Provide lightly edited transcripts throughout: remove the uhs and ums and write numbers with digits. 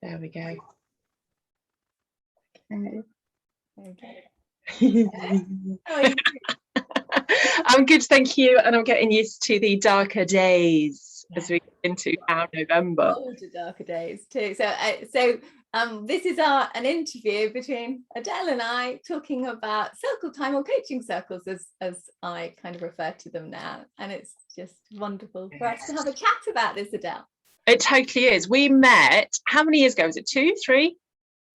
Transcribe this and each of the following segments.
There we go. Okay. How are you? I'm good, thank you, and I'm getting used to the darker days as we get into our November. Older darker days too. This is an interview between Adele and I talking about circle time, or coaching circles as I kind of refer to them now, and it's just wonderful for us to have a chat about this, Adele. It totally is. We met, how many years ago? Was it 2, 3?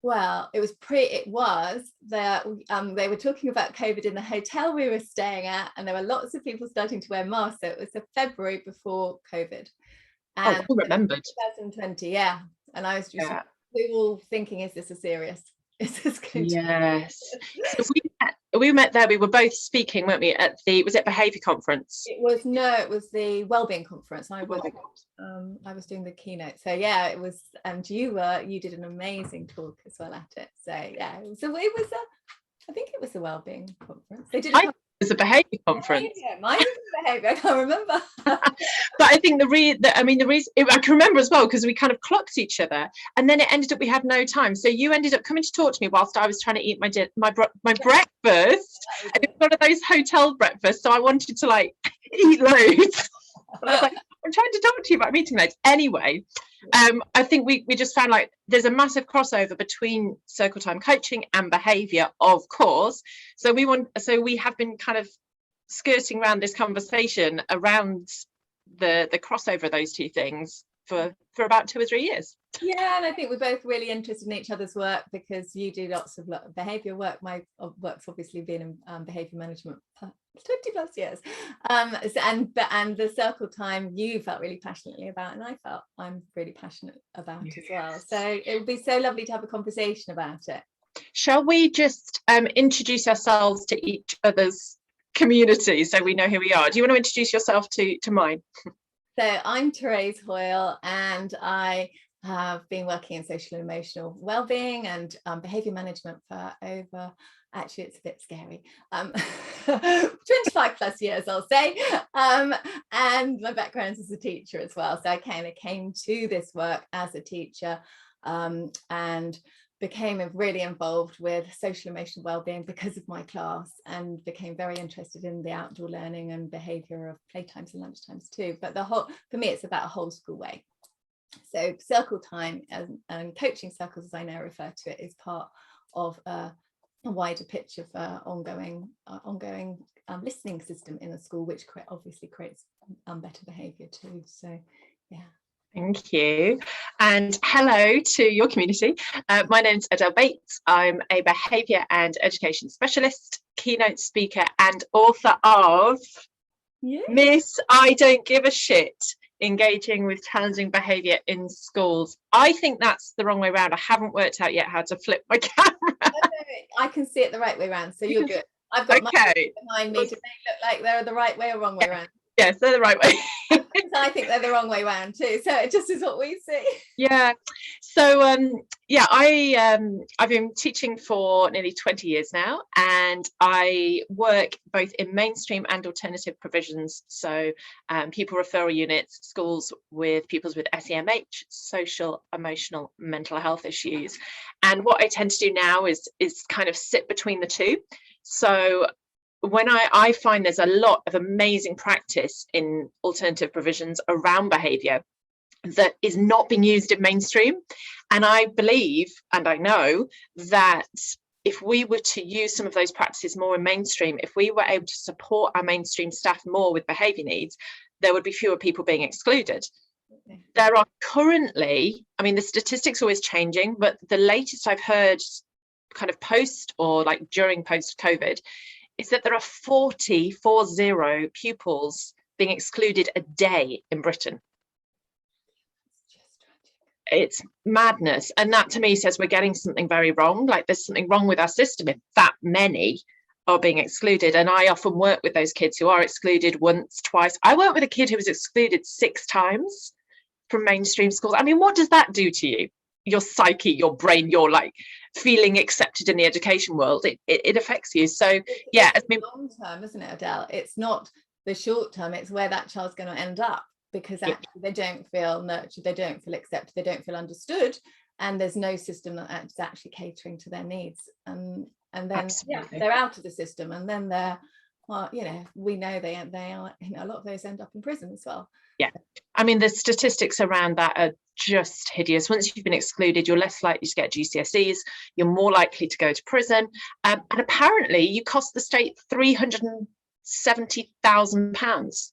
Well, it was they were talking about COVID in the hotel we were staying at, and there were lots of people starting to wear masks. So it was February before COVID. And I remembered. 2020, yeah. And I was just we were all thinking, is this is this going to Yes. So we met there. We were both speaking, weren't we, at was it Behaviour conference? It was the Wellbeing conference. I was doing the keynote. So yeah, it was, and you did an amazing talk as well at it. So yeah, I think it was the Wellbeing conference. They did it was a Behaviour conference. Mine was Behaviour. I can't remember. But I think the reason I can remember as well, because we kind of clocked each other, and then it ended up we had no time. So you ended up coming to talk to me whilst I was trying to eat my breakfast. And it was one of those hotel breakfasts, so I wanted to eat loads. But I was like, I'm trying to talk to you about meeting loads. Anyway, I think we just found there's a massive crossover between circle time coaching and behaviour, of course. So we have been kind of skirting around this conversation around the crossover of those two things for about 2 or 3 years. Yeah, and I think we're both really interested in each other's work, because you do lots of behaviour work. My work's obviously been in behaviour management 20 plus years, and the circle time you felt really passionately about, and I felt I'm really passionate about as well. So it would be so lovely to have a conversation about it. Shall we just introduce ourselves to each other's community so we know who we are? Do you want to introduce yourself to mine? So I'm Therese Hoyle, and I have been working in social and emotional wellbeing and behaviour management for over, actually it's a bit scary, 25 plus years, I'll say, and my background is as a teacher as well. So I kind of came to this work as a teacher, and became really involved with social emotional wellbeing because of my class, and became very interested in the outdoor learning and behaviour of playtimes and lunchtimes too. But for me, it's about a whole school way. So circle time and coaching circles, as I now refer to it, is part of a wider picture for ongoing listening system in a school, which obviously creates better behaviour too. So yeah. Thank you, and hello to your community. My name's Adele Bates. I'm a behaviour and education specialist, keynote speaker, and author of Miss I Don't Give a Shit, Engaging with Challenging Behaviour in Schools. I think that's the wrong way around. I haven't worked out yet how to flip my camera. I can see it the right way around, so you're good. I've got mine behind me. Do they look like they're the right way or wrong way around? Yes, they're the right way. I think they're the wrong way around too. So it just is what we see. Yeah. So I've been teaching for nearly 20 years now, and I work both in mainstream and alternative provisions. So pupil referral units, schools with pupils with SEMH, social, emotional, mental health issues. And what I tend to do now is kind of sit between the two. So when I find there's a lot of amazing practice in alternative provisions around behaviour that is not being used in mainstream. And I believe, and I know, that if we were to use some of those practices more in mainstream, if we were able to support our mainstream staff more with behaviour needs, there would be fewer people being excluded. Okay. There are currently, the statistics are always changing, but the latest I've heard kind of during post-COVID is that there are 40 pupils being excluded a day in Britain. It's madness. And that to me says we're getting something very wrong. There's something wrong with our system if that many are being excluded. And I often work with those kids who are excluded once, twice. I worked with a kid who was excluded 6 times from mainstream schools. What does that do to you? Your psyche, your brain, your feeling accepted in the education world, it affects you. So yeah, it's long term, isn't it, Adele? It's not the short term, it's where that child's going to end up, because actually they don't feel nurtured, they don't feel accepted, they don't feel understood, and there's no system that is actually catering to their needs. And then Absolutely. they're out of the system, and then they're, well, we know they are, a lot of those end up in prison as well. Yeah, I mean, the statistics around that are just hideous. Once you've been excluded, you're less likely to get GCSEs, you're more likely to go to prison, and apparently you cost the state £370,000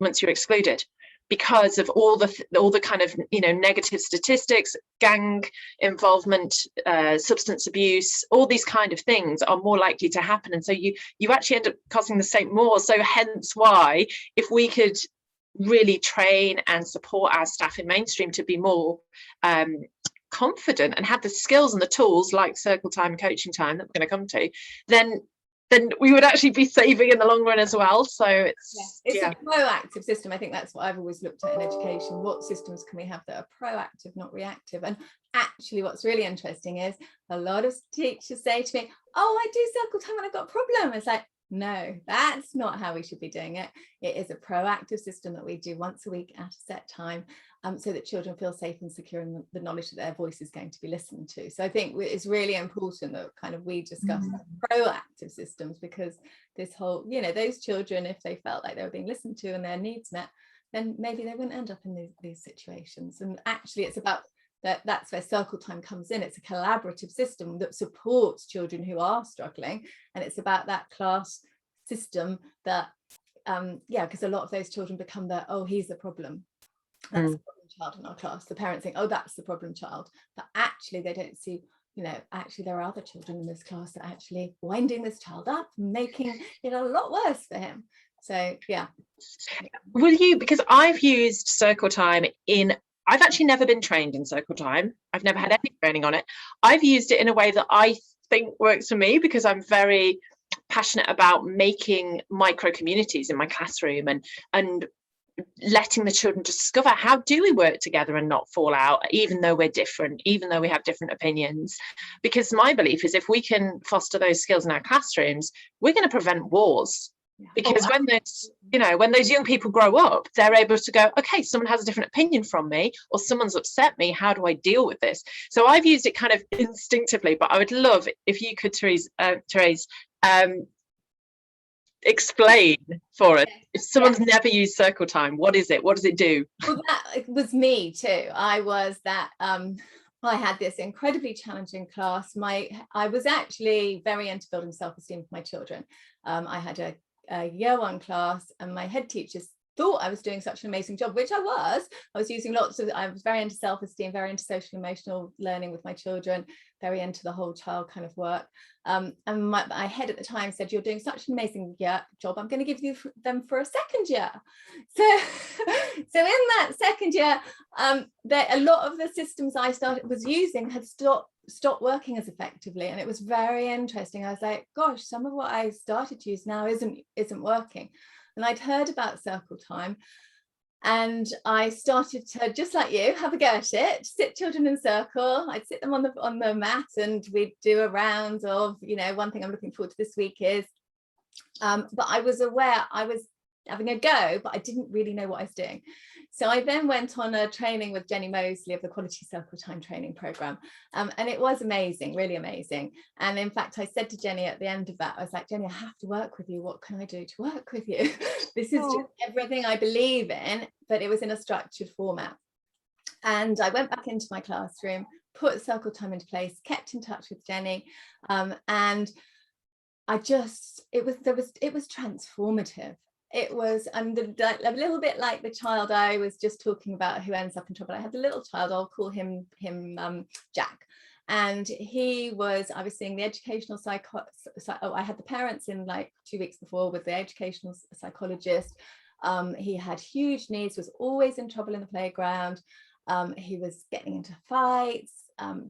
once you're excluded, because of all the kind of negative statistics, gang involvement, substance abuse, all these kind of things are more likely to happen, and so you actually end up costing the state more. So hence why, if we could really train and support our staff in mainstream to be more confident and have the skills and the tools like circle time, coaching time that we're going to come to, then we would actually be saving in the long run as well. So it's a proactive system. I think that's what I've always looked at in education. What systems can we have that are proactive, not reactive? And actually what's really interesting is a lot of teachers say to me, oh, I do circle time when I've got a problem. It's like, no, that's not how we should be doing it. It is a proactive system that we do once a week at a set time, so that children feel safe and secure in the knowledge that their voice is going to be listened to. So I think it's really important that kind of we discuss proactive systems, because this whole, those children, if they felt like they were being listened to and their needs met, then maybe they wouldn't end up in these situations. And actually it's about that's where circle time comes in. It's a collaborative system that supports children who are struggling, and it's about that class system that because a lot of those children become he's the problem, that's the problem child in our class. The parents think, oh, that's the problem child, but actually they don't see, actually there are other children in this class that are actually winding this child up, making it a lot worse for him. So will you, because I've used circle time I've actually never been trained in circle time. I've never had any training on it. I've used it in a way that I think works for me, because I'm very passionate about making micro communities in my classroom and letting the children discover, how do we work together and not fall out, even though we're different, even though we have different opinions. Because my belief is, if we can foster those skills in our classrooms, we're going to prevent wars. Because when those young people grow up, they're able to go, okay, someone has a different opinion from me, or someone's upset me, how do I deal with this? So I've used it kind of instinctively, but I would love if you could, Therese, explain for us. If someone's never used circle time, what is it? What does it do? Well, that was me too. I had this incredibly challenging class. I was actually very into building self-esteem for my children. I had a year one class, and my head teachers thought I was doing such an amazing job, which I was using I was very into self-esteem, very into social emotional learning with my children, very into the whole child kind of work. And my head at the time said, you're doing such an amazing job, I'm going to give you them for a second year. So in that second year, a lot of the systems I was using had stopped working as effectively, and it was very interesting. I was like, gosh, some of what I started to use now isn't working. And I'd heard about circle time, and I started to, just like you, have a go at it, sit children in circle. I'd sit them on the mat, and we'd do a round of, one thing I'm looking forward to this week is, but I was aware I was having a go, but I didn't really know what I was doing. So I then went on a training with Jenny Mosley of the Quality Circle Time Training Programme. And it was amazing, really amazing. And in fact, I said to Jenny at the end of that, I was like, Jenny, I have to work with you. What can I do to work with you? This is just everything I believe in, but it was in a structured format. And I went back into my classroom, put circle time into place, kept in touch with Jenny. And it was transformative. It was, a little bit like the child I was just talking about who ends up in trouble. I had the little child, I'll call him Jack. And I was seeing the educational I had the parents in like 2 weeks before with the educational psychologist. He had huge needs, was always in trouble in the playground. He was getting into fights,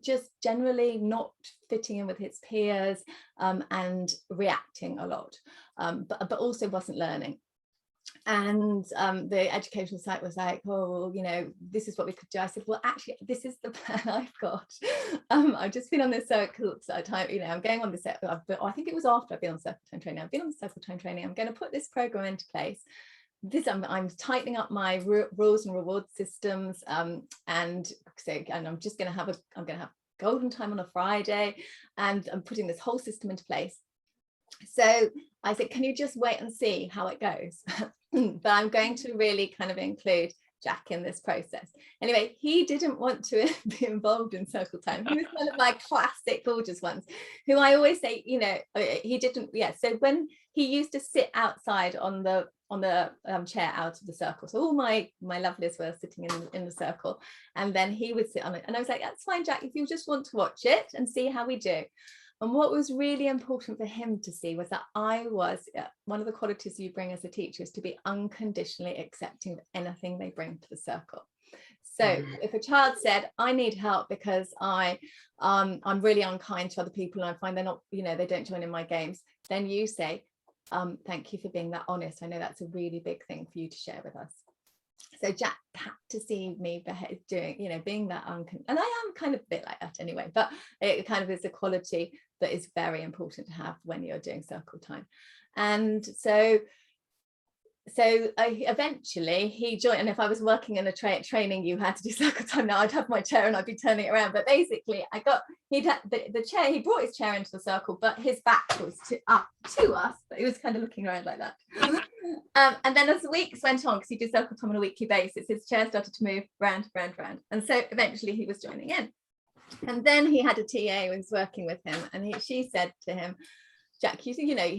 just generally not fitting in with his peers, and reacting a lot, but also wasn't learning. And the educational site was like, oh, well, this is what we could do. I said, well, actually, this is the plan I've got. I've just been on this circle time, I'm going on this, I think it was after I've been on circle time training. I've been on the circle time training. I'm going to put this program into place. I'm tightening up my rules and reward systems, and I'm just going to have golden time on a Friday, and I'm putting this whole system into place. So I said, can you just wait and see how it goes? But I'm going to really kind of include Jack in this process. Anyway, he didn't want to be involved in circle time. He was one of my classic gorgeous ones, who I always say, you know, he didn't. Yeah. So when he used to sit outside on the chair out of the circle, so all my lovelies were sitting in the circle, and then he would sit on it, and I was like, that's fine, Jack, if you just want to watch it and see how we do. And what was really important for him to see was that I was, one of the qualities you bring as a teacher is to be unconditionally accepting of anything they bring to the circle. So if a child said, I need help because I'm really unkind to other people and I find they're not, you know, they don't join in my games, then you say, thank you for being that honest. I know that's a really big thing for you to share with us. So Jack had to see me doing, you know, being that and I am kind of a bit like that anyway, but it kind of is a quality that is very important to have when you're doing circle time. And so eventually he joined, and if I was working in a training you had to do circle time, now I'd have my chair and I'd be turning it around, but basically he'd had the chair, he brought his chair into the circle, but his back was up to us, but he was kind of looking around like that. And then as the weeks went on, because he did circle time on a weekly basis, his chair started to move round, and so eventually he was joining in. And then he had a TA who was working with him, and she said to him, Jack, you know,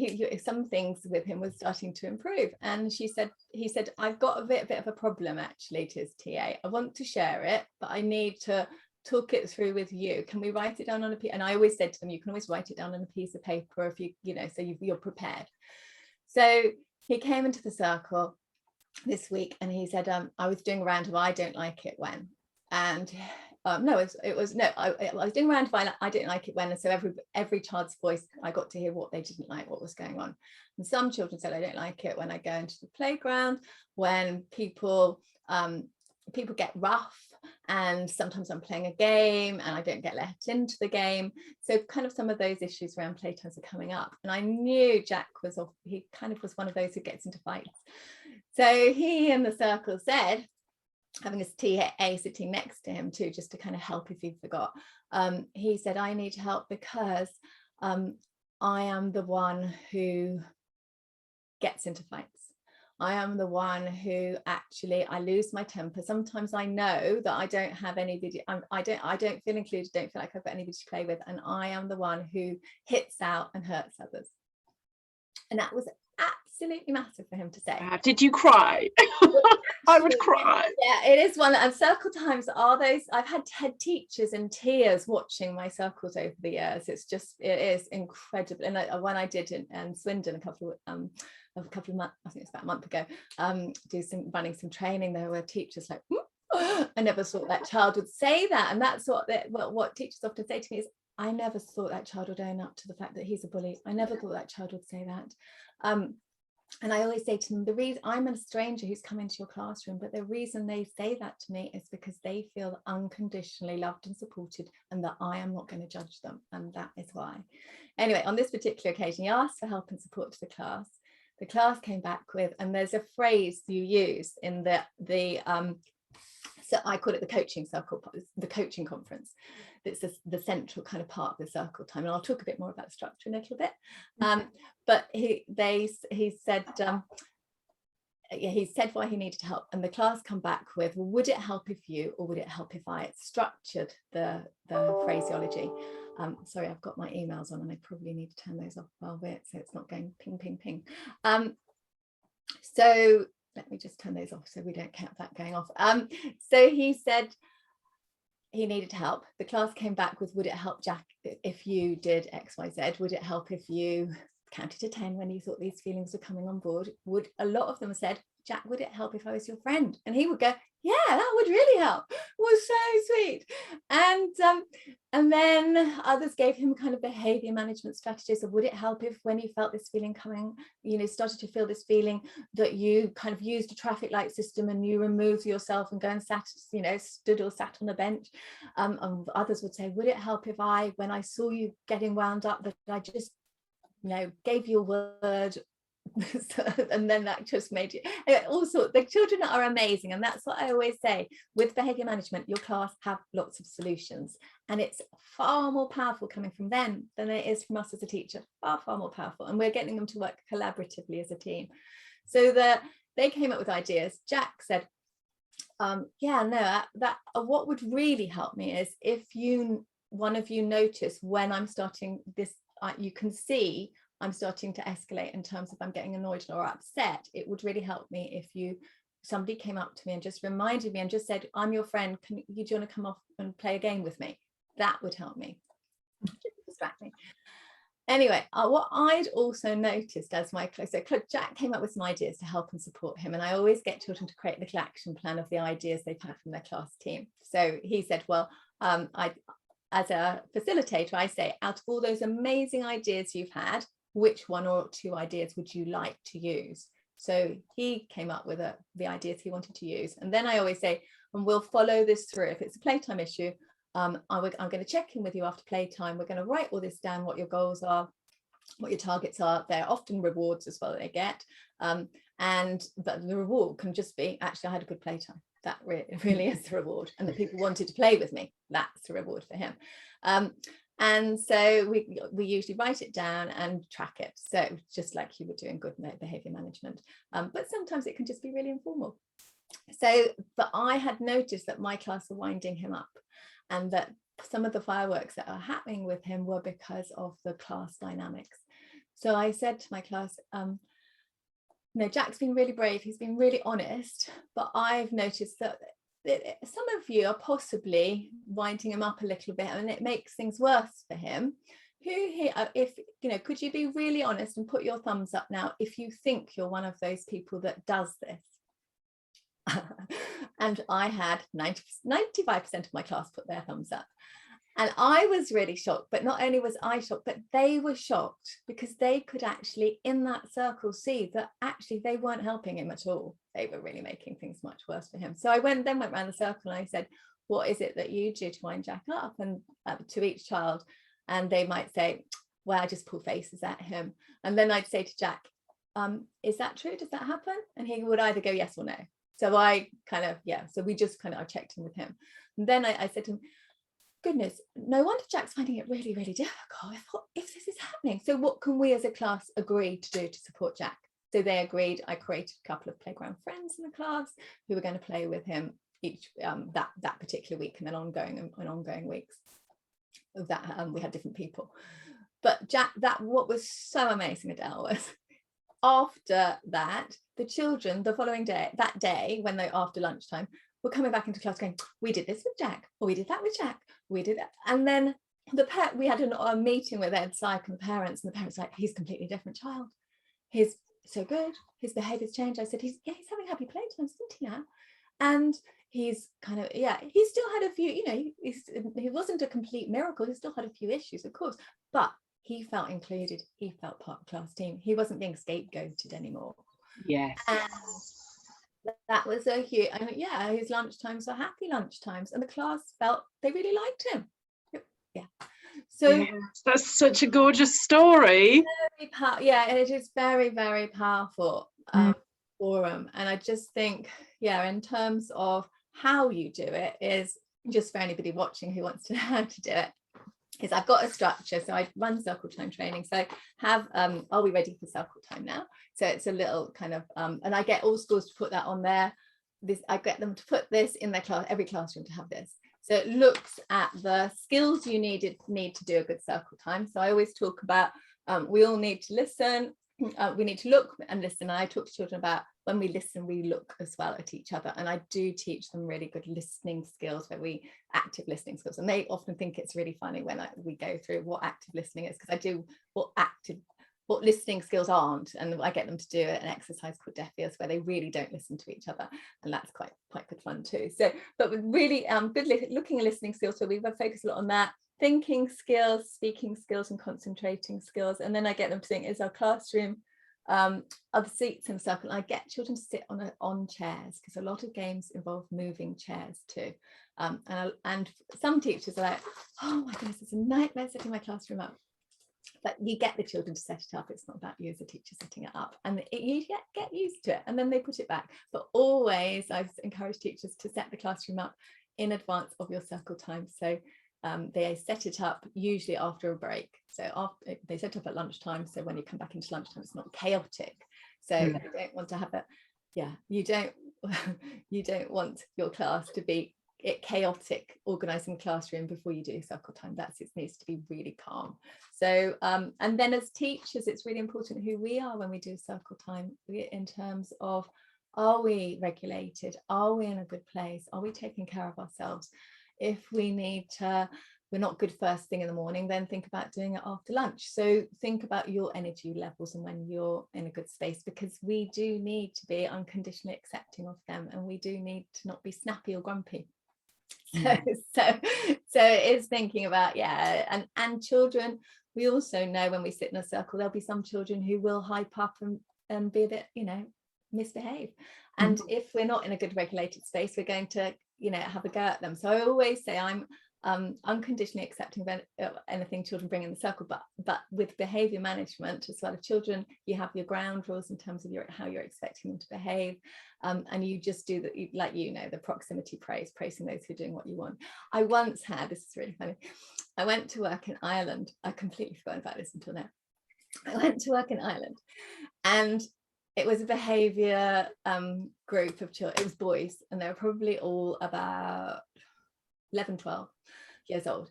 some things with him was starting to improve. And he said, I've got a bit of a problem actually to his TA. I want to share it, but I need to talk it through with you. Can we write it down on a piece? And I always said to them, you can always write it down on a piece of paper if you know, so you're prepared. So he came into the circle this week and he said, I was doing a round of I don't like it when. And I was doing around I didn't like it when, and so every child's voice, I got to hear what they didn't like, what was going on. And some children said, I don't like it when I go into the playground, when people get rough, and sometimes I'm playing a game and I don't get let into the game. So kind of some of those issues around playtimes are coming up, and I knew Jack was he kind of was one of those who gets into fights. So he in the circle said, having his TA sitting next to him too, just to kind of help if he forgot, he said, I need help because I am the one who gets into fights. I am the one who actually, I lose my temper. Sometimes I know that I don't have anybody, I don't feel included, don't feel like I've got anybody to play with, and I am the one who hits out and hurts others. And that was absolutely massive for him to say. Did you cry? I would cry. Yeah, it is one. And circle times are those. I've had teachers in tears watching my circles over the years. It is incredible. And when I did in Swindon a couple of months, I think it's about a month ago, running some training, there were teachers like, I never thought that child would say that. And that's what teachers often say to me is, I never thought that child would own up to the fact that he's a bully. I never thought that child would say that. And I always say to them, the reason I'm a stranger who's come into your classroom, but the reason they say that to me is because they feel unconditionally loved and supported, and that I am not going to judge them. And that is why. Anyway, on this particular occasion, he asked for help and support to the class. The class came back with, and there's a phrase you use in so I call it the coaching circle, the coaching conference. It's the central kind of part of the circle time, and I'll talk a bit more about the structure in a little bit. But he said why he needed help, and the class come back with, well, would it help if you, or would it help if I structured the phraseology? Sorry, I've got my emails on and I probably need to turn those off while so it's not going ping ping ping. So let me just turn those off so we don't keep that going off. So he said he needed help. The class came back with, would it help, Jack, if you did X, Y, Z? Would it help if you counted to 10 when you thought these feelings were coming on board? A lot of them said, Jack, would it help if I was your friend? And he would go, yeah, that would really help. It was so sweet. And then others gave him kind of behavior management strategies of, would it help if when you felt this feeling coming, started to feel this feeling, that you kind of used a traffic light system and you removed yourself and go and stood or sat on the bench. And others would say, would it help if when I saw you getting wound up, that I just gave you a word, And then that just made you also, the children are amazing, and that's what I always say with behavior management. Your class have lots of solutions, and it's far more powerful coming from them than it is from us as a teacher. Far more powerful, and we're getting them to work collaboratively as a team. So that they came up with ideas. Jack said, what would really help me is if one of you notice when I'm starting this, you can see I'm starting to escalate in terms of I'm getting annoyed or upset. It would really help me if somebody came up to me and just reminded me and just said, I'm your friend, do you want to come off and play a game with me? That would help me. Distract me. Anyway, what I'd also noticed as Jack came up with some ideas to help and support him, and I always get children to create a little action plan of the ideas they've had from their class team. So he said, well, as a facilitator, I say, out of all those amazing ideas you've had, which one or two ideas would you like to use? So he came up with the ideas he wanted to use. And then I always say, and we'll follow this through. If it's a playtime issue, I'm going to check in with you after playtime. We're going to write all this down, what your goals are, what your targets are. They're often rewards as well that they get. But the reward can just be, actually, I had a good playtime. That really is the reward. And that people wanted to play with me. That's the reward for him. And so we usually write it down and track it. So just like you would do in good behavior management. But sometimes it can just be really informal. But I had noticed that my class were winding him up, and that some of the fireworks that are happening with him were because of the class dynamics. So I said to my class, Jack's been really brave, he's been really honest, but I've noticed that some of you are possibly winding him up a little bit, and it makes things worse for him. Could you be really honest and put your thumbs up now if you think you're one of those people that does this? And I had 95% of my class put their thumbs up, and I was really shocked. But not only was I shocked, but they were shocked, because they could actually in that circle see that actually they weren't helping him at all. They were really making things much worse for him. So I went around the circle and I said, what is it that you do to wind Jack up? And to each child, and they might say, well, I just pull faces at him. And then I'd say to Jack, is that true? Does that happen? And he would either go yes or no. So I so we just I checked in with him. And then I said to him, goodness, no wonder Jack's finding it really, really difficult. I thought, if this is happening, so what can we as a class agree to do to support Jack? So they agreed. I created a couple of playground friends in the class who were going to play with him each that particular week, and then ongoing weeks of that. We had different people. But Jack, what was so amazing, Adele, was after that, the children the following day, that day, when they after lunchtime, were coming back into class going, we did this with Jack, or we did that with Jack, we did that. And then we had a meeting with Ed Psych and the parents were like, he's a completely different child. He's so good, his behavior's changed. I said, he's having happy playtimes, isn't he now? And he's he still had a few, he wasn't a complete miracle, he still had a few issues, of course, but he felt included, he felt part of the class team, he wasn't being scapegoated anymore. Yes. And that was a huge, his lunchtimes were happy lunchtimes, and the class felt they really liked him. So that's such a gorgeous story. It is very, very powerful for them. And I just think, in terms of how you do it, is just for anybody watching who wants to know how to do it, is I've got a structure. So I run circle time training. So I have, are we ready for circle time now? So it's a little and I get all schools to put that on there. I get them to put this in their class, every classroom to have this. So it looks at the skills you need to do a good circle time. So I always talk about, we all need to listen. We need to look and listen. And I talk to children about when we listen, we look as well at each other. And I do teach them really good listening skills, active listening skills. And they often think it's really funny when we go through what active listening is, because I do what listening skills aren't, and I get them to do an exercise called Deaf Ears, where they really don't listen to each other, and that's quite good fun too. So, but with really good looking and listening skills, so we focus a lot on that. Thinking skills, speaking skills, and concentrating skills. And then I get them to think, is our classroom, are the seats in a circle? And I get children to sit on chairs, because a lot of games involve moving chairs too. And some teachers are like, oh my goodness, it's a nightmare setting my classroom up. but you get the children to set it up. It's not about you as a teacher setting it up, and you get used to it, and then they put it back. But always I encourage teachers to set the classroom up in advance of your circle time. So they set it up usually after a break. So after they set up at lunchtime, so when you come back into lunchtime, it's not chaotic. So you don't want to have a, you don't want your class to be chaotic organising the classroom before you do circle time. It needs to be really calm. So and then as teachers, it's really important who we are when we do circle time, in terms of, are we regulated, are we in a good place, are we taking care of ourselves? If we need to, we're not good first thing in the morning, then think about doing it after lunch. So think about your energy levels and when you're in a good space, because we do need to be unconditionally accepting of them, and we do need to not be snappy or grumpy. So it's thinking about, and children, we also know when we sit in a circle, there'll be some children who will hype up and be a bit, misbehave. And if we're not in a good regulated space, we're going to, have a go at them. So I always say I'm unconditionally accepting of anything children bring in the circle, but with behaviour management as well. If children, you have your ground rules in terms of how you're expecting them to behave, and you just do that, the proximity praise, praising those who are doing what you want. I once had, this is really funny, I went to work in Ireland. I completely forgot about this until now. I went to work in Ireland, and it was a behaviour group of children. It was boys, and they were probably all about 11, 12 years old.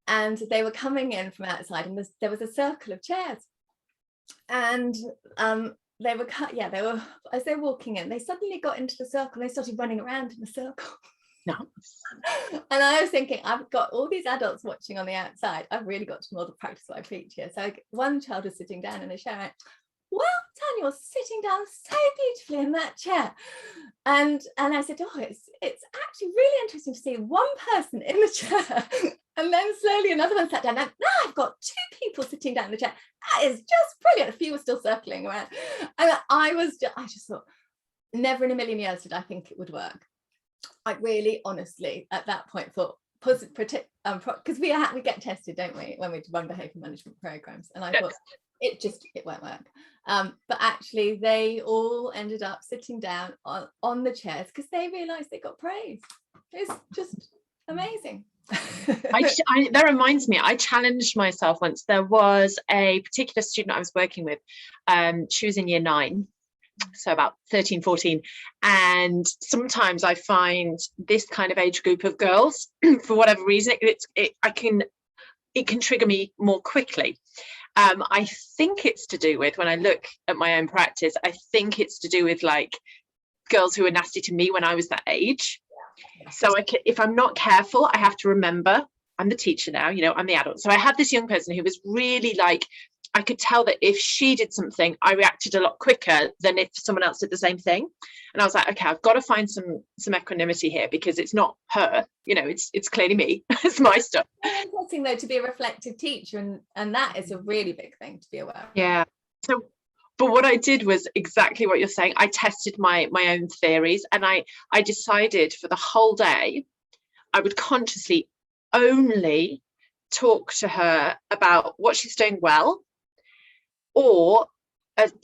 And they were coming in from outside, and there was a circle of chairs. And they were, as they were walking in, they suddenly got into the circle, and they started running around in the circle. No. And I was thinking, I've got all these adults watching on the outside. I've really got to model practice what I preach here. So one child was sitting down in a chair. Well done, you're sitting down so beautifully in that chair. And I said, it's actually really interesting to see one person in the chair. And then slowly another one sat down. Now I've got two people sitting down in the chair. That is just brilliant. A few were still circling around. And I just thought, never in a million years did I think it would work. I really honestly at that point thought, because we get tested, don't we, when we run behaviour management programs, and I thought it won't work. But actually they all ended up sitting down on the chairs because they realized they got praise. It's just amazing. That reminds me, I challenged myself once. There was a particular student I was working with. She was in year 9, so about 13, 14, and sometimes I find this kind of age group of girls, for whatever reason, it can trigger me more quickly. I think it's to do with, when I look at my own practice, I think it's to do with like girls who were nasty to me when I was that age. So if I'm not careful, I have to remember I'm the teacher now, I'm the adult. So I had this young person who was really like, I could tell that if she did something, I reacted a lot quicker than if someone else did the same thing. And I was like, okay, I've got to find some equanimity here, because it's not her, it's clearly me. It's my stuff. It's interesting though to be a reflective teacher, and that is a really big thing to be aware of. Yeah. So, but what I did was exactly what you're saying. I tested my own theories, and I decided for the whole day I would consciously only talk to her about what she's doing well, or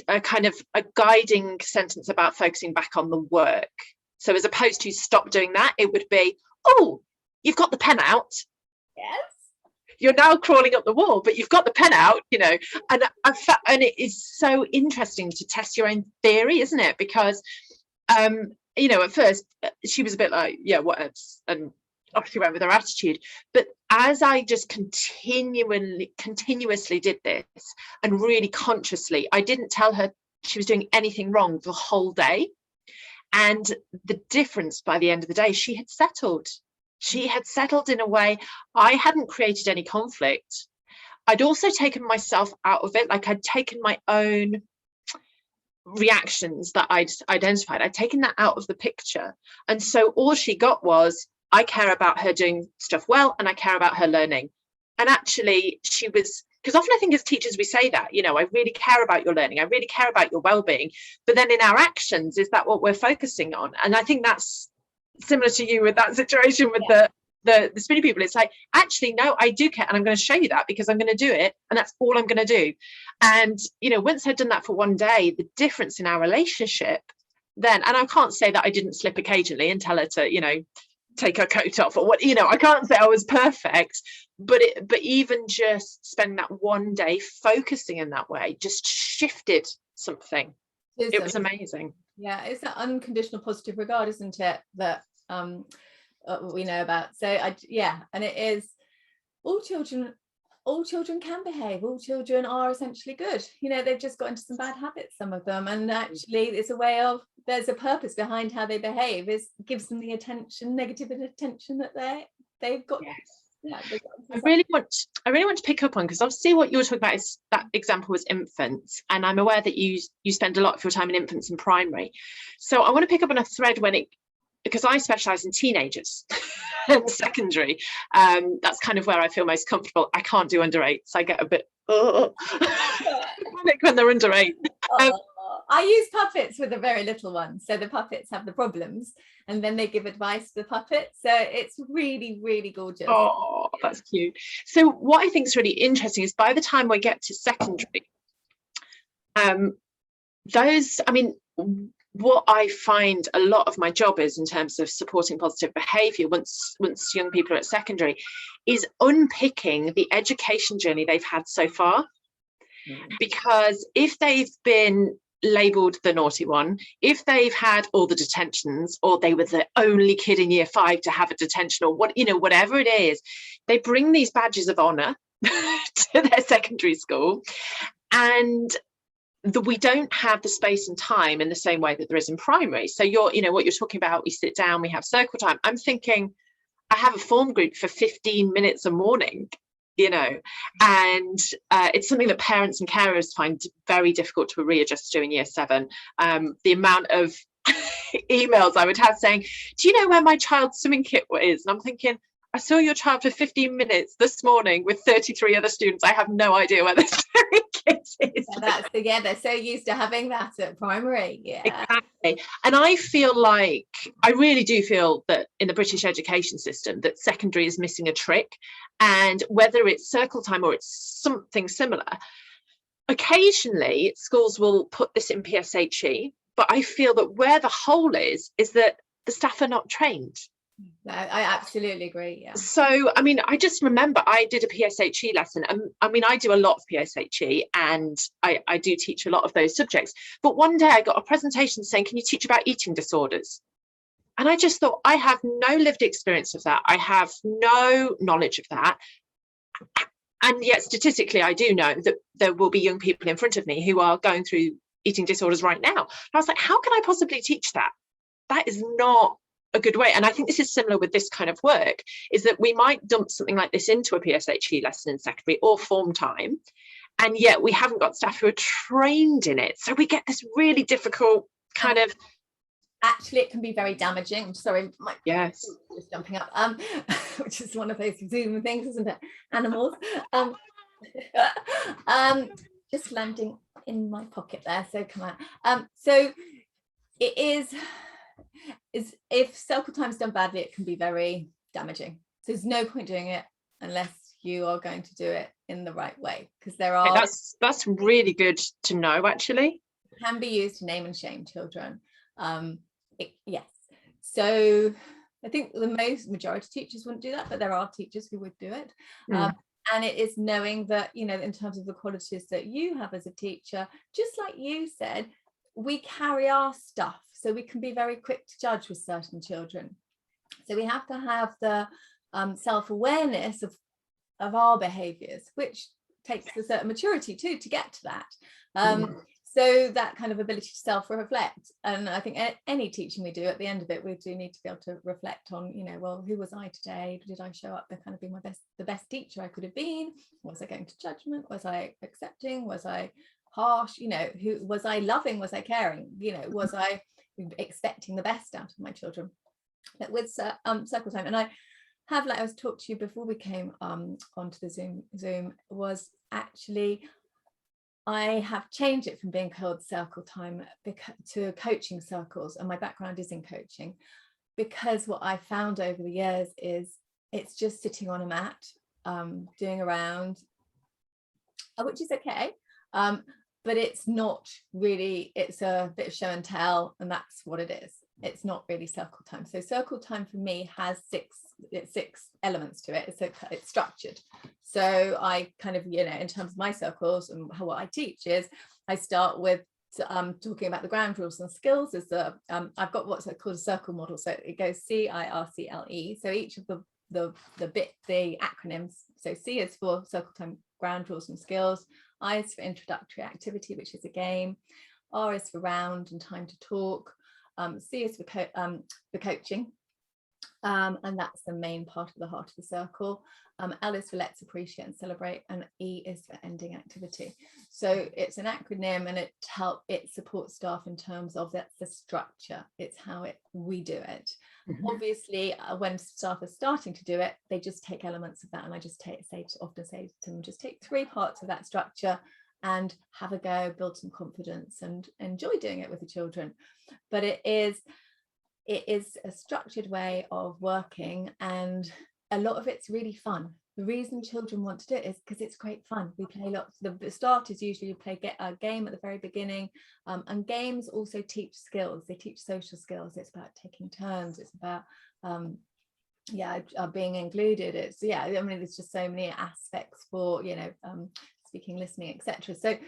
a kind of a guiding sentence about focusing back on the work. So as opposed to stop doing that, it would be, oh, you've got the pen out. Yes. You're now crawling up the wall, but you've got the pen out, and it is so interesting to test your own theory, isn't it? Because, at first she was a bit like, yeah, what, and off she went with her attitude. But as I just continuously did this, and really consciously, I didn't tell her she was doing anything wrong the whole day. And the difference by the end of the day, she had settled. She had settled in a way. I hadn't created any conflict. I'd also taken myself out of it. Like I'd taken my own reactions that I'd identified. I'd taken that out of the picture. And so all she got was, I care about her doing stuff well, and I care about her learning. And actually she was, because often I think as teachers we say that, I really care about your learning, I really care about your well-being, but then in our actions, is that what we're focusing on? And I think that's similar to you with that situation with the spinny people. It's like, actually, no, I do care. And I'm going to show you that because I'm going to do it. And that's all I'm going to do. And, you know, once I'd done that for one day, the difference in our relationship then, and I can't say that I didn't slip occasionally and tell her to, you know, take her coat off or what, you know, I can't say I was perfect, but even just spending that one day focusing in that way just shifted something. It was amazing. Yeah, it's that unconditional positive regard, isn't it, that we know about. So and it is, all children can behave, all children are essentially good, you know, they've just got into some bad habits, some of them, and actually it's a way of, there's a purpose behind how they behave, is gives them the attention, negative attention that they've got. Yes. Yeah, I really want to pick up on, because obviously what you're talking about is, that example was infants, and I'm aware that you spend a lot of your time in infants and primary, so I want to pick up on a thread because I specialize in teenagers and secondary. That's kind of where I feel most comfortable. I can't do under 8s. I get a bit panic when they're under 8. I use puppets with the very little ones, so the puppets have the problems, and then they give advice to the puppets. So it's really, really gorgeous. Oh, that's cute. So what I think is really interesting is, by the time we get to secondary, what I find a lot of my job is, in terms of supporting positive behaviour once young people are at secondary, is unpicking the education journey they've had so far. Because if they've been labelled the naughty one, if they've had all the detentions, or they were the only kid in year 5 to have a detention, or what, you know, whatever it is, they bring these badges of honour to their secondary school, and we don't have the space and time in the same way that there is in primary. So what you're talking about, we sit down, we have circle time. I'm thinking, I have a form group for 15 minutes a morning, you know, and it's something that parents and carers find very difficult to readjust to in year 7. The amount of emails I would have saying, do you know where my child's swimming kit is? And I'm thinking, I saw your child for 15 minutes this morning with 33 other students. I have no idea where the swimming kit is. They're so used to having that at primary. Yeah, exactly. And I really do feel that in the British education system, that secondary is missing a trick. And whether it's circle time or it's something similar, occasionally schools will put this in PSHE, but I feel that where the hole is that the staff are not trained. No, I absolutely agree. Yeah. So, I mean, I just remember I did a PSHE lesson. I mean, I do a lot of PSHE, and I do teach a lot of those subjects. But one day I got a presentation saying, can you teach about eating disorders? And I just thought, I have no lived experience of that. I have no knowledge of that. And yet, statistically, I do know that there will be young people in front of me who are going through eating disorders right now. And I was like, how can I possibly teach that? That is not a good way. And I think this is similar with this kind of work, is that we might dump something like this into a PSHE lesson in secondary or form time, and yet we haven't got staff who are trained in it. So we get this really difficult kind of... Actually, it can be very damaging. I'm sorry, my yes, just jumping up, which is one of those Zoom things, isn't it? Animals. Just landing in my pocket there, so come on. So it is if circle time is done badly, it can be very damaging. So there's no point doing it unless you are going to do it in the right way, because there are... That's really good to know, actually. It can be used to name and shame children. Yes. So I think the majority of teachers wouldn't do that, but there are teachers who would do it. And it is knowing that, you know, in terms of the qualities that you have as a teacher, just like you said, we carry our stuff, so we can be very quick to judge with certain children. So we have to have the self-awareness of our behaviours, which takes a certain maturity too to get to that. So that kind of ability to self-reflect, and I think any teaching we do, at the end of it, we do need to be able to reflect on, you know, well, who was I today? Did I show up to kind of be the best teacher I could have been? Was I going to judgment? Was I accepting? Was I harsh? You know, who was I loving? Was I caring? You know, was I expecting the best out of my children? But with circle time, and I have, like I was talking to you before we came onto the Zoom, was actually, I have changed it from being called circle time to coaching circles, and my background is in coaching, because what I found over the years is it's just sitting on a mat, doing a round, which is okay. But it's not really, it's a bit of show and tell, and that's what it is. It's not really circle time. So circle time for me has six elements to it. It's structured. So I kind of, in terms of my circles and what I teach is, I start with talking about the ground rules and skills. I've got what's called a circle model. So it goes CIRCLE. So each of the acronyms. So C is for circle time, ground rules and skills. I is for introductory activity, which is a game. R is for round and time to talk. C is for coaching, and that's the main part of the heart of the circle. L is for let's appreciate and celebrate, and E is for ending activity. So it's an acronym, and it supports staff in terms of that's the structure. It's how we do it. Mm-hmm. Obviously, when staff are starting to do it, they just take elements of that, and I often say to them, just take 3 parts of that structure and have a go, build some confidence, and enjoy doing it with the children. But it is a structured way of working, and a lot of it's really fun. The reason children want to do it is because it's great fun. We play lots. The start is usually you play a game at the very beginning, and games also teach skills. They teach social skills. It's about taking turns. It's about being included. There's just so many aspects for speaking, listening, etc. So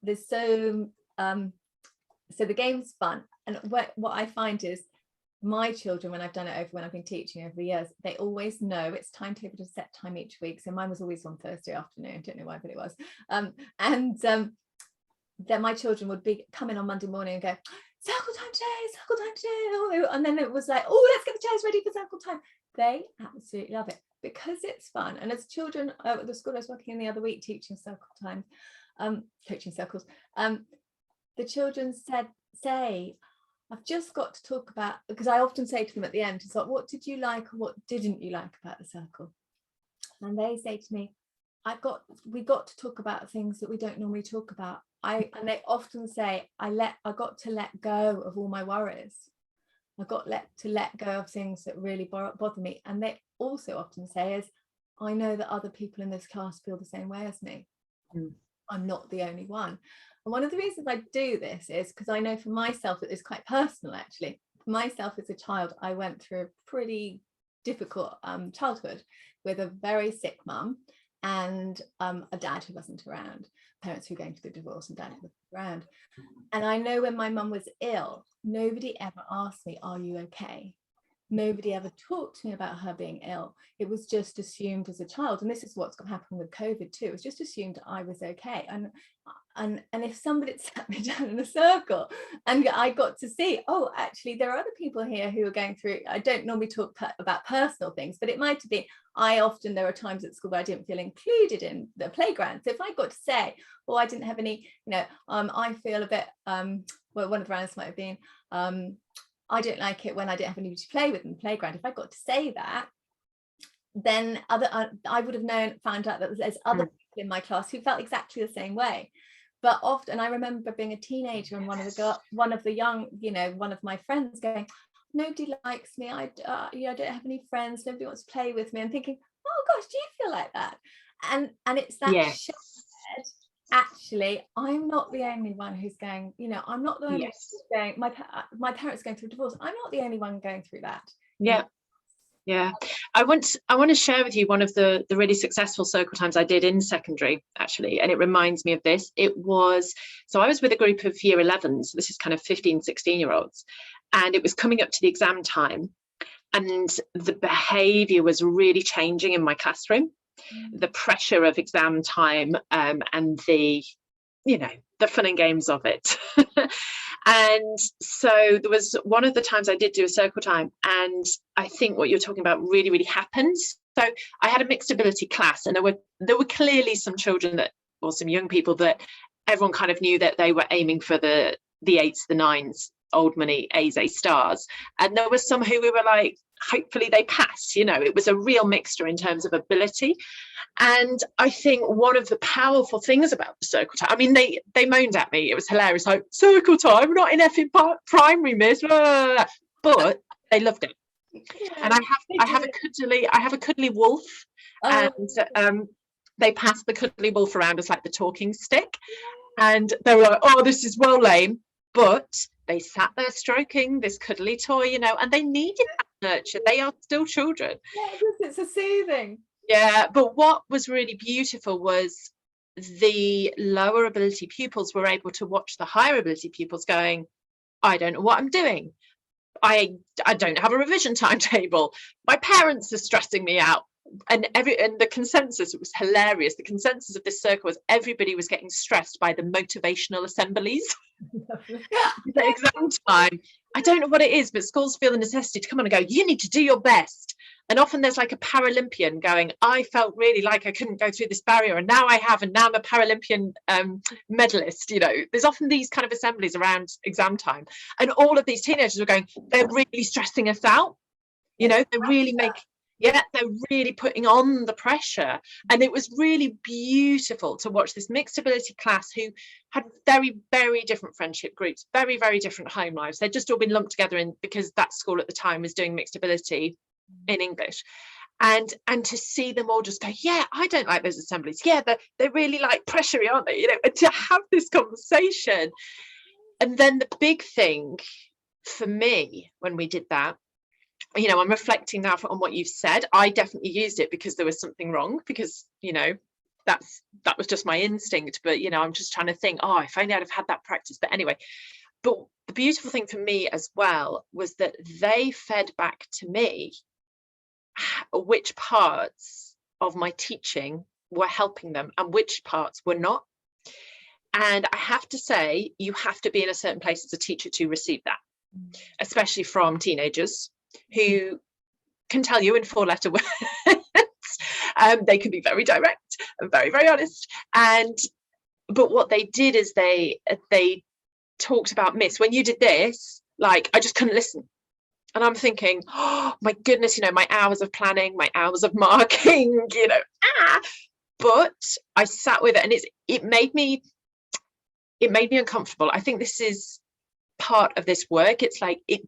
there's so the game's fun, and what I find is my children, when I've done it when I've been teaching over the years, they always know it's timetable to set time each week. So mine was always on Thursday afternoon, don't know why, but it was. Then my children would come in on Monday morning and go, circle time today, and then it was like, oh, let's get the chairs ready for circle time. They absolutely love it because it's fun. And as children at the school I was working in the other week teaching circle time, coaching circles, the children say, I've just got to talk about, because I often say to them at the end, it's like, what did you like or what didn't you like about the circle? And they say to me, we got to talk about things that we don't normally talk about. And they often say, I got to let go of all my worries. I got to let go of things that really bother me. And they also often say is, I know that other people in this class feel the same way as me. I'm not the only one. And one of the reasons I do this is because I know for myself that it's quite personal, actually. For myself as a child, I went through a pretty difficult childhood with a very sick mum and a dad who wasn't around, parents who were going through the divorce and dad who wasn't around. And I know when my mum was ill, nobody ever asked me, are you okay? Nobody ever talked to me about her being ill. It was just assumed as a child, and this is what's happened with COVID too. It was just assumed I was okay. And if somebody sat me down in a circle and I got to see, oh, actually there are other people here who are going through, I don't normally talk about personal things, but it might be, there are times at school where I didn't feel included in the playground. So if I got to say, oh, I didn't have any, I feel a bit, one of the rounds might have been, I don't like it when I don't have anybody to play with in the playground. If I got to say that, then I would have found out that there's other people in my class who felt exactly the same way. But often, I remember being a teenager and one of my friends going, nobody likes me. I don't have any friends. Nobody wants to play with me. And thinking, oh gosh, do you feel like that? And it's that shared, actually, I'm not the only one who's going, I'm not the only one who's going, my parents going through divorce. I'm not the only one going through that. Yeah. I want to share with you one of the really successful circle times I did in secondary, actually, and it reminds me of this. I was with a group of year 11s, this is kind of 15, 16-year-olds, and it was coming up to the exam time, and the behaviour was really changing in my classroom. The pressure of exam time and the fun and games of it. And so there was one of the times I did do a circle time, and I think what you're talking about really, really happened. So I had a mixed ability class, and there were clearly some children or some young people that everyone kind of knew that they were aiming for the 8s, the 9s, old money A's, A stars. And there were some who we were like, hopefully they pass. It was a real mixture in terms of ability. And I think one of the powerful things about the circle time, I mean, they moaned at me, it was hilarious, like, circle time, we're not in effing primary, miss, blah, blah, blah. But they loved it. And I have a cuddly wolf, Oh, and they pass the cuddly wolf around as like the talking stick, and they were like, oh, this is well lame, but they sat there stroking this cuddly toy, and they needed that nurture. They are still children. yeah, it's a soothing. Yeah, but what was really beautiful was the lower ability pupils were able to watch the higher ability pupils going, I don't know what I'm doing. I don't have a revision timetable. My parents are stressing me out. And the consensus, it was hilarious. The consensus of this circle was everybody was getting stressed by the motivational assemblies. The exam time. I don't know what it is, but schools feel the necessity to come on and go, you need to do your best. And often there's like a Paralympian going, I felt really like I couldn't go through this barrier, and now I have, and now I'm a Paralympian medalist. There's often these kind of assemblies around exam time, and all of these teenagers are going, they're really stressing us out. They're really they're really putting on the pressure. And it was really beautiful to watch this mixed ability class who had very, very different friendship groups, very, very different home lives. They'd just all been lumped together because that school at the time was doing mixed ability in English. And to see them all just go, yeah, I don't like those assemblies. Yeah, they're really like pressury, aren't they? And to have this conversation. And then the big thing for me when we did that, I'm reflecting now on what you've said. I definitely used it because there was something wrong, because that was just my instinct. But I'm just trying to think, if only I'd have had that practice. But anyway, but the beautiful thing for me as well was that they fed back to me which parts of my teaching were helping them and which parts were not. And I have to say, you have to be in a certain place as a teacher to receive that, especially from teenagers who can tell you in 4-letter words. They can be very direct and very, very honest. But what they did is they talked about, Miss, when you did this, like, I just couldn't listen. And I'm thinking, oh my goodness, my hours of planning, my hours of marking, but I sat with it, and it made me uncomfortable. I think this is part of this work. It's like it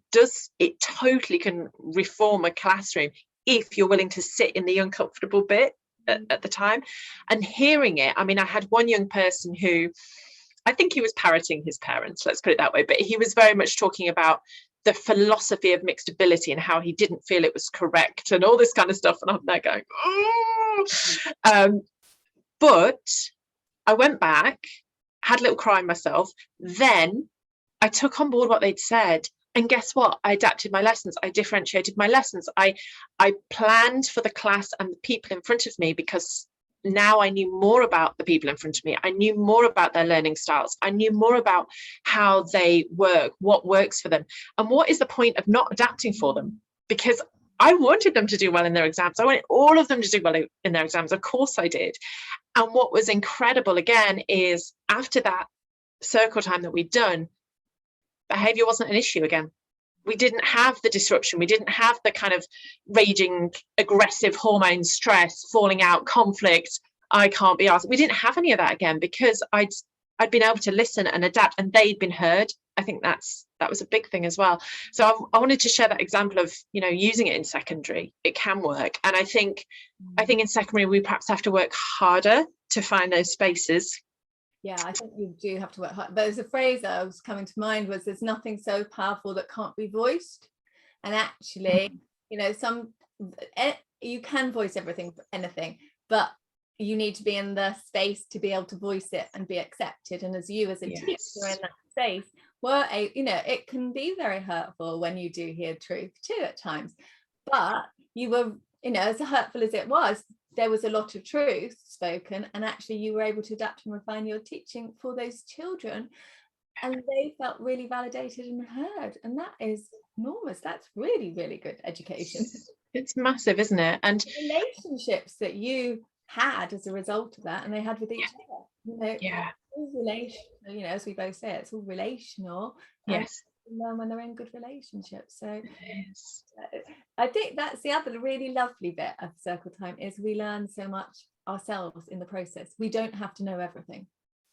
totally can reform a classroom if you're willing to sit in the uncomfortable bit at the time. And hearing it, I mean, I had one young person who, I think he was parroting his parents, let's put it that way, but he was very much talking about the philosophy of mixed ability and how he didn't feel it was correct and all this kind of stuff. And I'm there going, oh. But I went back, had a little cry myself. Then I took on board what they'd said. And guess what? I adapted my lessons. I differentiated my lessons. I planned for the class and the people in front of me, because now I knew more about the people in front of me. I knew more about their learning styles. I knew more about how they work, what works for them, and what is the point of not adapting for them, because I wanted them to do well in their exams. I wanted all of them to do well in their exams. Of course I did. And what was incredible again is after that circle time that we'd done, behaviour wasn't an issue again. We didn't have the disruption. We didn't have the kind of raging, aggressive hormone stress, falling out, conflict. I can't be asked. We didn't have any of that again, because I'd been able to listen and adapt, and they'd been heard. I think that was a big thing as well. So I wanted to share that example of, using it in secondary. It can work. And I think in secondary, we perhaps have to work harder to find those spaces. Yeah, I think you do have to work hard. But there's a phrase that was coming to mind was, there's nothing so powerful that can't be voiced. And actually, you can voice anything, but you need to be in the space to be able to voice it and be accepted. And as you as a teacher in that space, it can be very hurtful when you do hear truth too at times. But you were, as hurtful as it was, there was a lot of truth spoken, and actually you were able to adapt and refine your teaching for those children, and they felt really validated and heard. And that is enormous. That's really, really good education. It's massive, isn't it? And relationships that you had as a result of that, and they had with each other, all relational, as we both say, it's all relational. Yes. Learn when they're in good relationships. So I think that's the other really lovely bit of circle time, is we learn so much ourselves in the process. We don't have to know everything.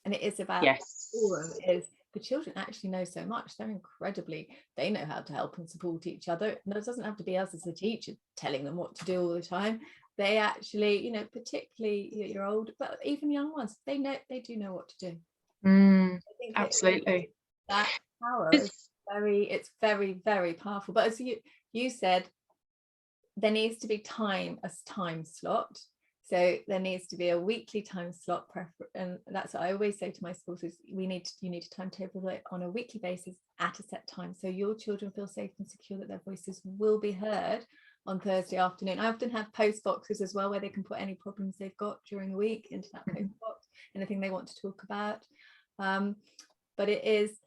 and it is about Yes. forum, is the children actually know so much. They know how to help and support each other. And it doesn't have to be us as a teacher telling them what to do all the time. They actually, you know, particularly your old, but even young ones, they do know what to do. I think Absolutely. That power is it's very, very powerful. But as you said, there needs to be a time slot. So there needs to be a weekly time slot, and that's what I always say to my schools, is you need to timetable it on a weekly basis at a set time, so your children feel safe and secure that their voices will be heard on Thursday afternoon. I often have post boxes as well, where they can put any problems they've got during the week into that post box, anything they want to talk about. But it is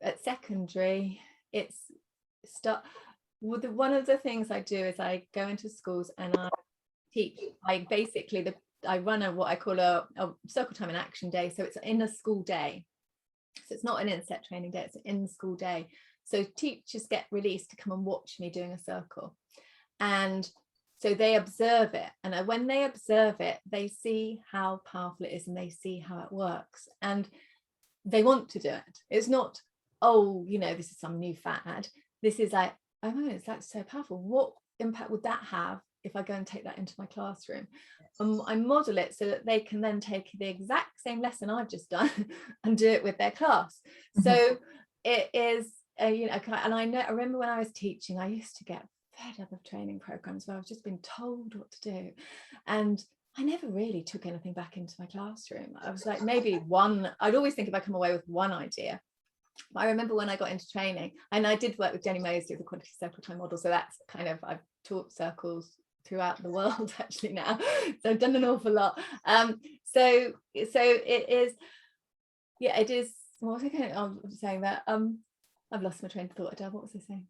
at secondary, one of the things I do is I go into schools and I teach. I run what I call a circle time and action day. So it's in a school day. So it's not an inset training day, it's an in school day. So teachers get released to come and watch me doing a circle. And so they observe it. And when they observe it, they see how powerful it is and they see how it works. And they want to do it. It's not, oh, you know, this is some new fad. This is like, oh my goodness, that's so powerful. What impact would that have if I go and take that into my classroom? I model it so that they can then take the exact same lesson I've just done and do it with their class. So it is, you know, and I remember when I was teaching, I used to get fed up of training programs where I've just been told what to do, and I never really took anything back into my classroom. I was like, maybe one, I'd always think if I come away with one idea. I remember when I got into training, and I did work with Jenny Mosley, the quantity circle time model. So that's kind of, I've taught circles throughout the world actually now. So I've done an awful lot. So it is, yeah, it is. What was I saying that? I've lost my train of thought, Adele. What was I saying?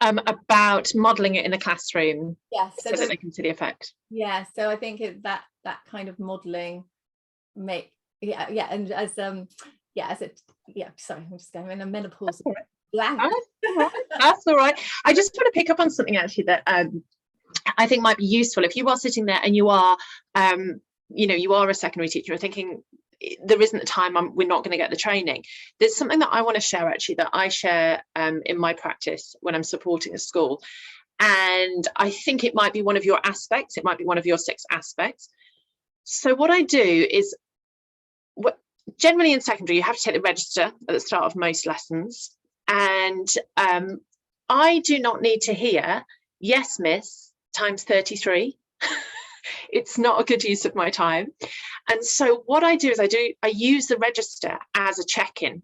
About modelling it in the classroom. Yes, so that they can see the effect. Yeah, so I think that kind of modelling and sorry, I'm just going in a menopause blank. That's all right. I just want to pick up on something actually that I think might be useful if you are sitting there and you are you are a secondary teacher thinking there isn't a time we're not going to get the training. There's something that I want to share actually that I share in my practice when I'm supporting a school, and I think it might be one of your aspects. It might be one of your 6 aspects. So what I do is, generally in secondary, you have to take the register at the start of most lessons. And I do not need to hear, yes, miss, times 33. It's not a good use of my time. And so what I do is I use the register as a check-in.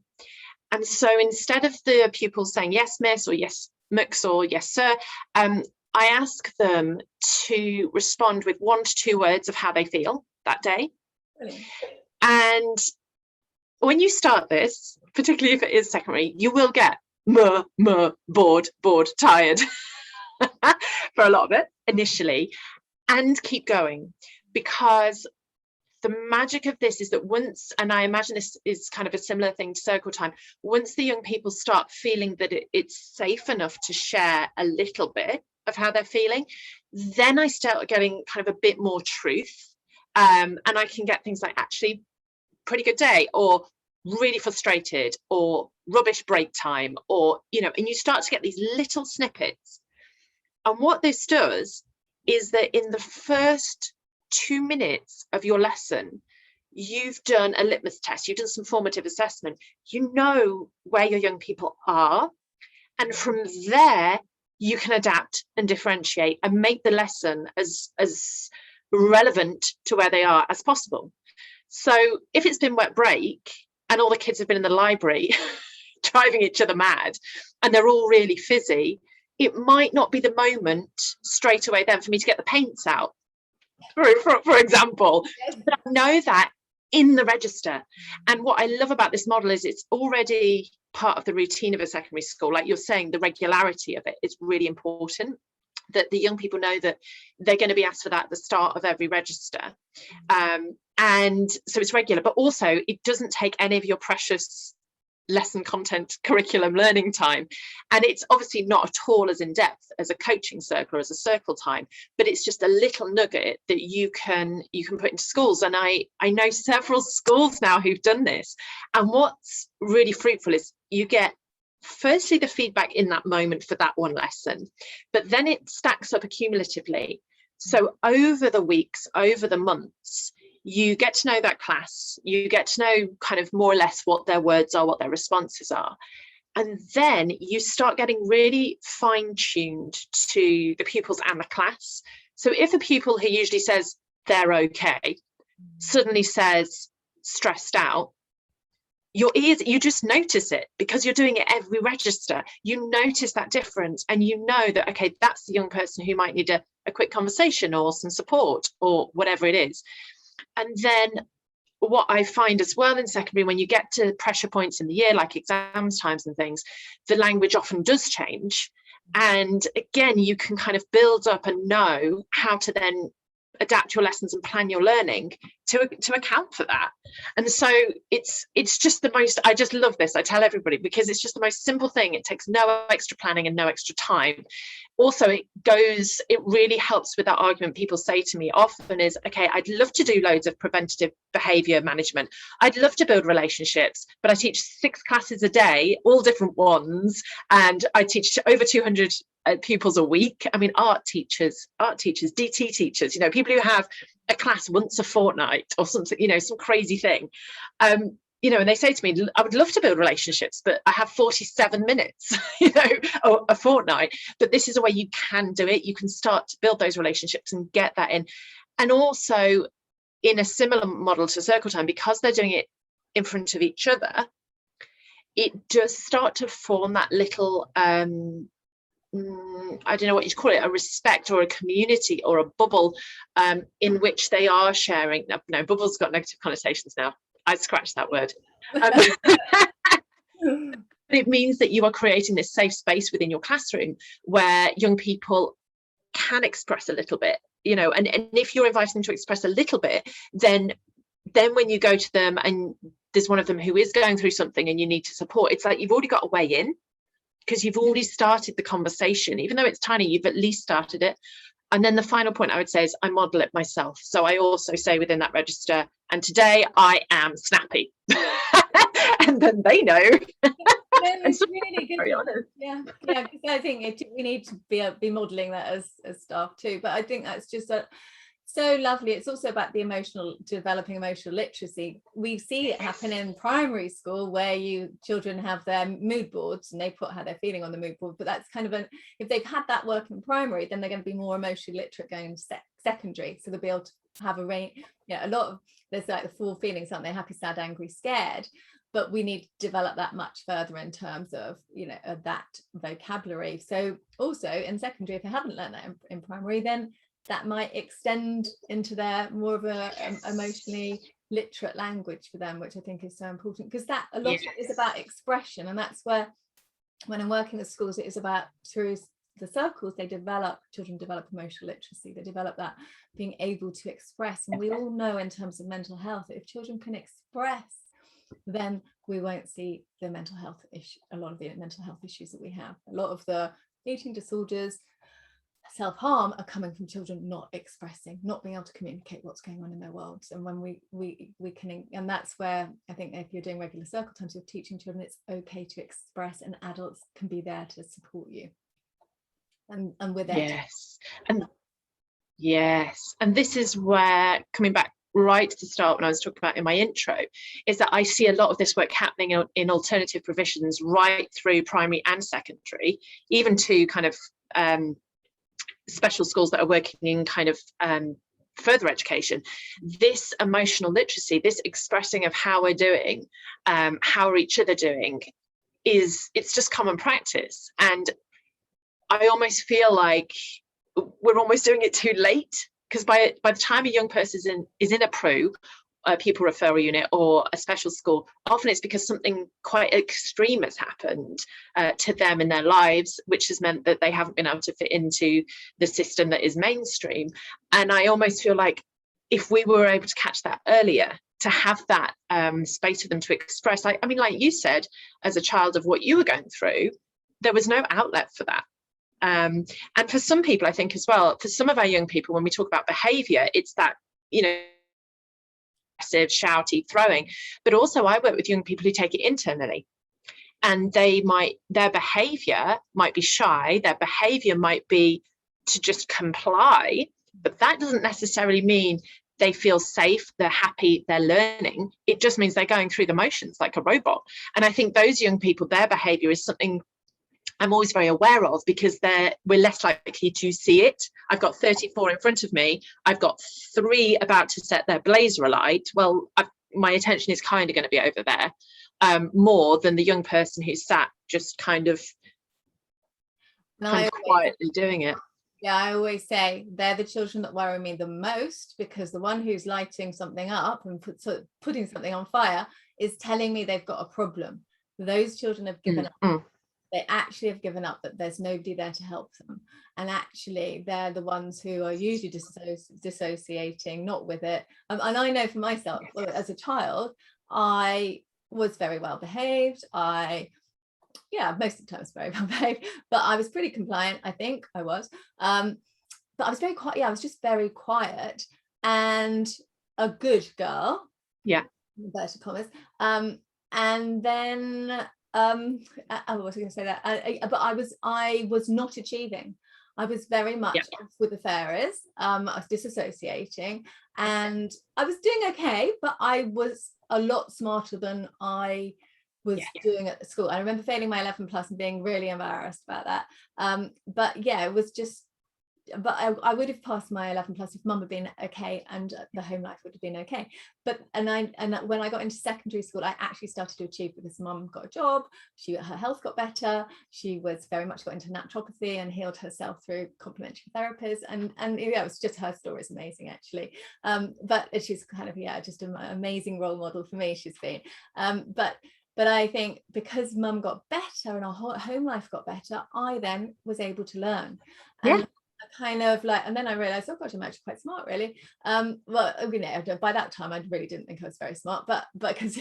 And so instead of the pupils saying, yes, miss, or yes, mux, or yes, sir, I ask them to respond with 1 to 2 words of how they feel that day. Brilliant. And when you start this, particularly if it is secondary, you will get bored, tired for a lot of it initially, and keep going, because the magic of this is that once, and I imagine this is kind of a similar thing to circle time, once the young people start feeling that it's safe enough to share a little bit of how they're feeling, then I start getting kind of a bit more truth, and I can get things like, actually, pretty good day, or really frustrated, or rubbish break time, or, and you start to get these little snippets. And what this does is that in the first 2 minutes of your lesson, you've done a litmus test, you've done some formative assessment, you know where your young people are, and from there you can adapt and differentiate and make the lesson as relevant to where they are as possible. So if it's been wet break and all the kids have been in the library driving each other mad and they're all really fizzy, it might not be the moment straight away then for me to get the paints out, for example. But I know that in the register. And what I love about this model is it's already part of the routine of a secondary school. Like you're saying, the regularity of it is really important, that the young people know that they're going to be asked for that at the start of every register. And so it's regular, but also it doesn't take any of your precious lesson content curriculum learning time, and it's obviously not at all as in depth as a coaching circle or as a circle time, but it's just a little nugget that you can put into schools. And I know several schools now who've done this, and what's really fruitful is you get firstly the feedback in that moment for that one lesson, but then it stacks up accumulatively. So over the weeks, over the months, you get to know that class, you get to know kind of more or less what their words are, what their responses are. And then you start getting really fine-tuned to the pupils and the class. So if a pupil who usually says they're okay suddenly says stressed out, your ears, you just notice it because you're doing it every register. You notice that difference, and you know that, okay, that's the young person who might need a quick conversation or some support or whatever it is. And then what I find as well in secondary, when you get to pressure points in the year, like exams times and things, the language often does change. And again, you can kind of build up and know how to then adapt your lessons and plan your learning to account for that. And so it's just the most, I just love this. I tell everybody, because it's just the most simple thing. It takes no extra planning and no extra time. Also, it really helps with that argument people say to me often is, okay, I'd love to do loads of preventative behaviour management. I'd love to build relationships, but I teach 6 classes a day, all different ones, and I teach over 200 pupils a week. I mean, art teachers, DT teachers, people who have a class once a fortnight or something, some crazy thing. And they say to me, I would love to build relationships, but I have 47 minutes, or a fortnight. But this is a way you can do it. You can start to build those relationships and get that in. And also in a similar model to circle time, because they're doing it in front of each other, it does start to form that little, I don't know what you'd call it, a respect or a community or a bubble in which they are sharing. No, bubble's got negative connotations now. I scratched that word. It means that you are creating this safe space within your classroom where young people can express a little bit, and if you're inviting them to express a little bit, then when you go to them and there's one of them who is going through something and you need to support, it's like you've already got a way in, because you've already started the conversation. Even though it's tiny, you've at least started it. And then the final point I would say is I model it myself. So I also say within that register, and today I am snappy. And then they know. No, it's really good. Very honest. Yeah, because I think we need to be modelling that as staff too. But I think that's just so lovely. It's also about developing emotional literacy. We see it happen in primary school where children have their mood boards and they put how they're feeling on the mood board. But that's kind of if they've had that work in primary, then they're going to be more emotionally literate going into secondary. So they'll be able to have a range. A lot of, there's like the 4 feelings, aren't they? Happy, sad, angry, scared. But we need to develop that much further in terms of, that vocabulary. So also in secondary, if they haven't learned that in primary, then that might extend into their more of a emotionally literate language for them, which I think is so important, because that a lot of it is about expression. And that's where, when I'm working with schools, it is about, through the circles, children develop emotional literacy. They develop that being able to express. And we all know in terms of mental health, if children can express, then we won't see the mental health issue, a lot of the mental health issues that we have. A lot of the eating disorders, self-harm are coming from children not expressing, not being able to communicate what's going on in their worlds. And when we can, and that's where I think if you're doing regular circle times, you're teaching children it's okay to express, and adults can be there to support you. And we're there. Yes. And this is where, coming back right to the start when I was talking about in my intro, is that I see a lot of this work happening in alternative provisions right through primary and secondary, even to kind of special schools that are working in kind of further education. This emotional literacy, this expressing of how we're doing, how are each other doing, it's just common practice. And I almost feel like we're almost doing it too late, because by the time a young person is in a PRU, a pupil referral unit, or a special school, often it's because something quite extreme has happened to them in their lives, which has meant that they haven't been able to fit into the system that is mainstream. And I almost feel like if we were able to catch that earlier, to have that space for them to express. I mean, like you said, as a child of what you were going through, there was no outlet for that. And for some people, I think as well, for some of our young people, when we talk about behaviour, it's that, you know, aggressive, shouty, throwing. But also I work with young people who take it internally. And their behaviour might be shy, their behaviour might be to just comply, but that doesn't necessarily mean they feel safe, they're happy, they're learning. It just means they're going through the motions like a robot. And I think those young people, their behaviour is something I'm always very aware of, because we're less likely to see it. I've got 34 in front of me. I've got 3 about to set their blazer alight. Well, my attention is kind of going to be over there, more than the young person who's sat just kind of quietly doing it. Yeah, I always say they're the children that worry me the most, because the one who's lighting something up and putting something on fire is telling me they've got a problem. Those children have given up. They actually have given up, that there's nobody there to help them. And actually, they're the ones who are usually dissociating, not with it. And I know for myself, as a child, I was very well behaved. Most of the time I was very well behaved, but I was pretty compliant, I think I was. But I was very quiet. Yeah, I was just very quiet and a good girl. Yeah. Inverted commas. And then I was going to say that, but I was not achieving. I was very much off with the fairies. I was disassociating, and I was doing okay, but I was a lot smarter than I was doing at school. I remember failing my 11 plus and being really embarrassed about that. But yeah, it was just, but I would have passed my 11 plus if mum had been okay, and the home life would have been okay. But and when I got into secondary school, I actually started to achieve, because mum got a job, her health got better, she was very much got into naturopathy and healed herself through complementary therapies, and it was just, her story is amazing actually. But she's kind of just an amazing role model for me, she's been. But I think because mum got better and our home life got better, I then was able to learn. And kind of like, and then I realized, oh gosh, I'm actually quite smart, really. Well, you know, by that time I really didn't think I was very smart, but because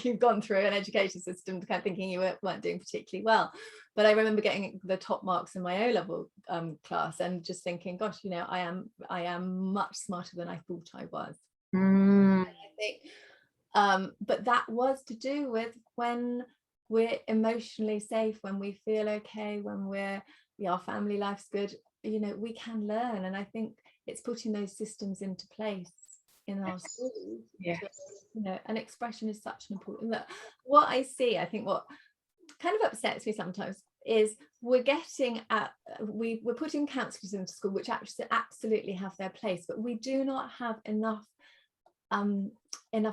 you've gone through an education system kind of thinking you weren't doing particularly well. But I remember getting the top marks in my O-level class and just thinking, gosh, you know, I am much smarter than I thought I was. And I think but that was to do with when we're emotionally safe, when we feel okay, when our family life's good, you know, we can learn. And I think it's putting those systems into place in our schools. You know, and expression is such an important, look, what I see, I think what kind of upsets me sometimes is we're putting counsellors into school, which actually absolutely have their place, but we do not have enough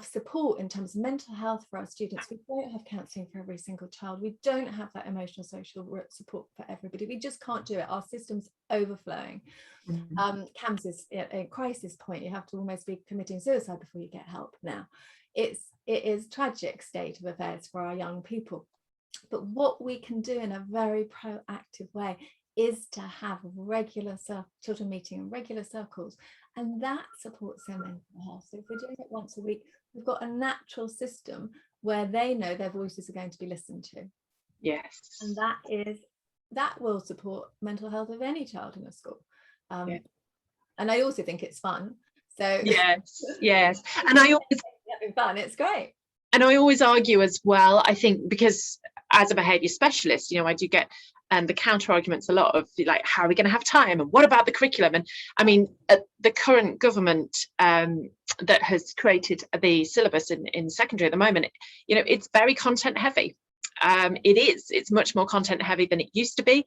support in terms of mental health for our students. We don't have counselling for every single child. We don't have that emotional social support for everybody. We just can't do it. Our system's overflowing. CAMHS is at a crisis point. You have to almost be committing suicide before you get help now. It is tragic state of affairs for our young people. But what we can do in a very proactive way is to have regular children meeting in regular circles, and that supports their mental health. So if we're doing it once a week, we've got a natural system where they know their voices are going to be listened to. Yes. And that will support mental health of any child in a school. And I also think it's fun. So yes. And I always having fun, it's great. And I always argue as well, I think, because as a behaviour specialist, you know, I do get the counter arguments a lot of like, how are we going to have time, and what about the curriculum? And I mean, the current government that has created the syllabus in secondary at the moment, you know, it's very content heavy. It's much more content heavy than it used to be.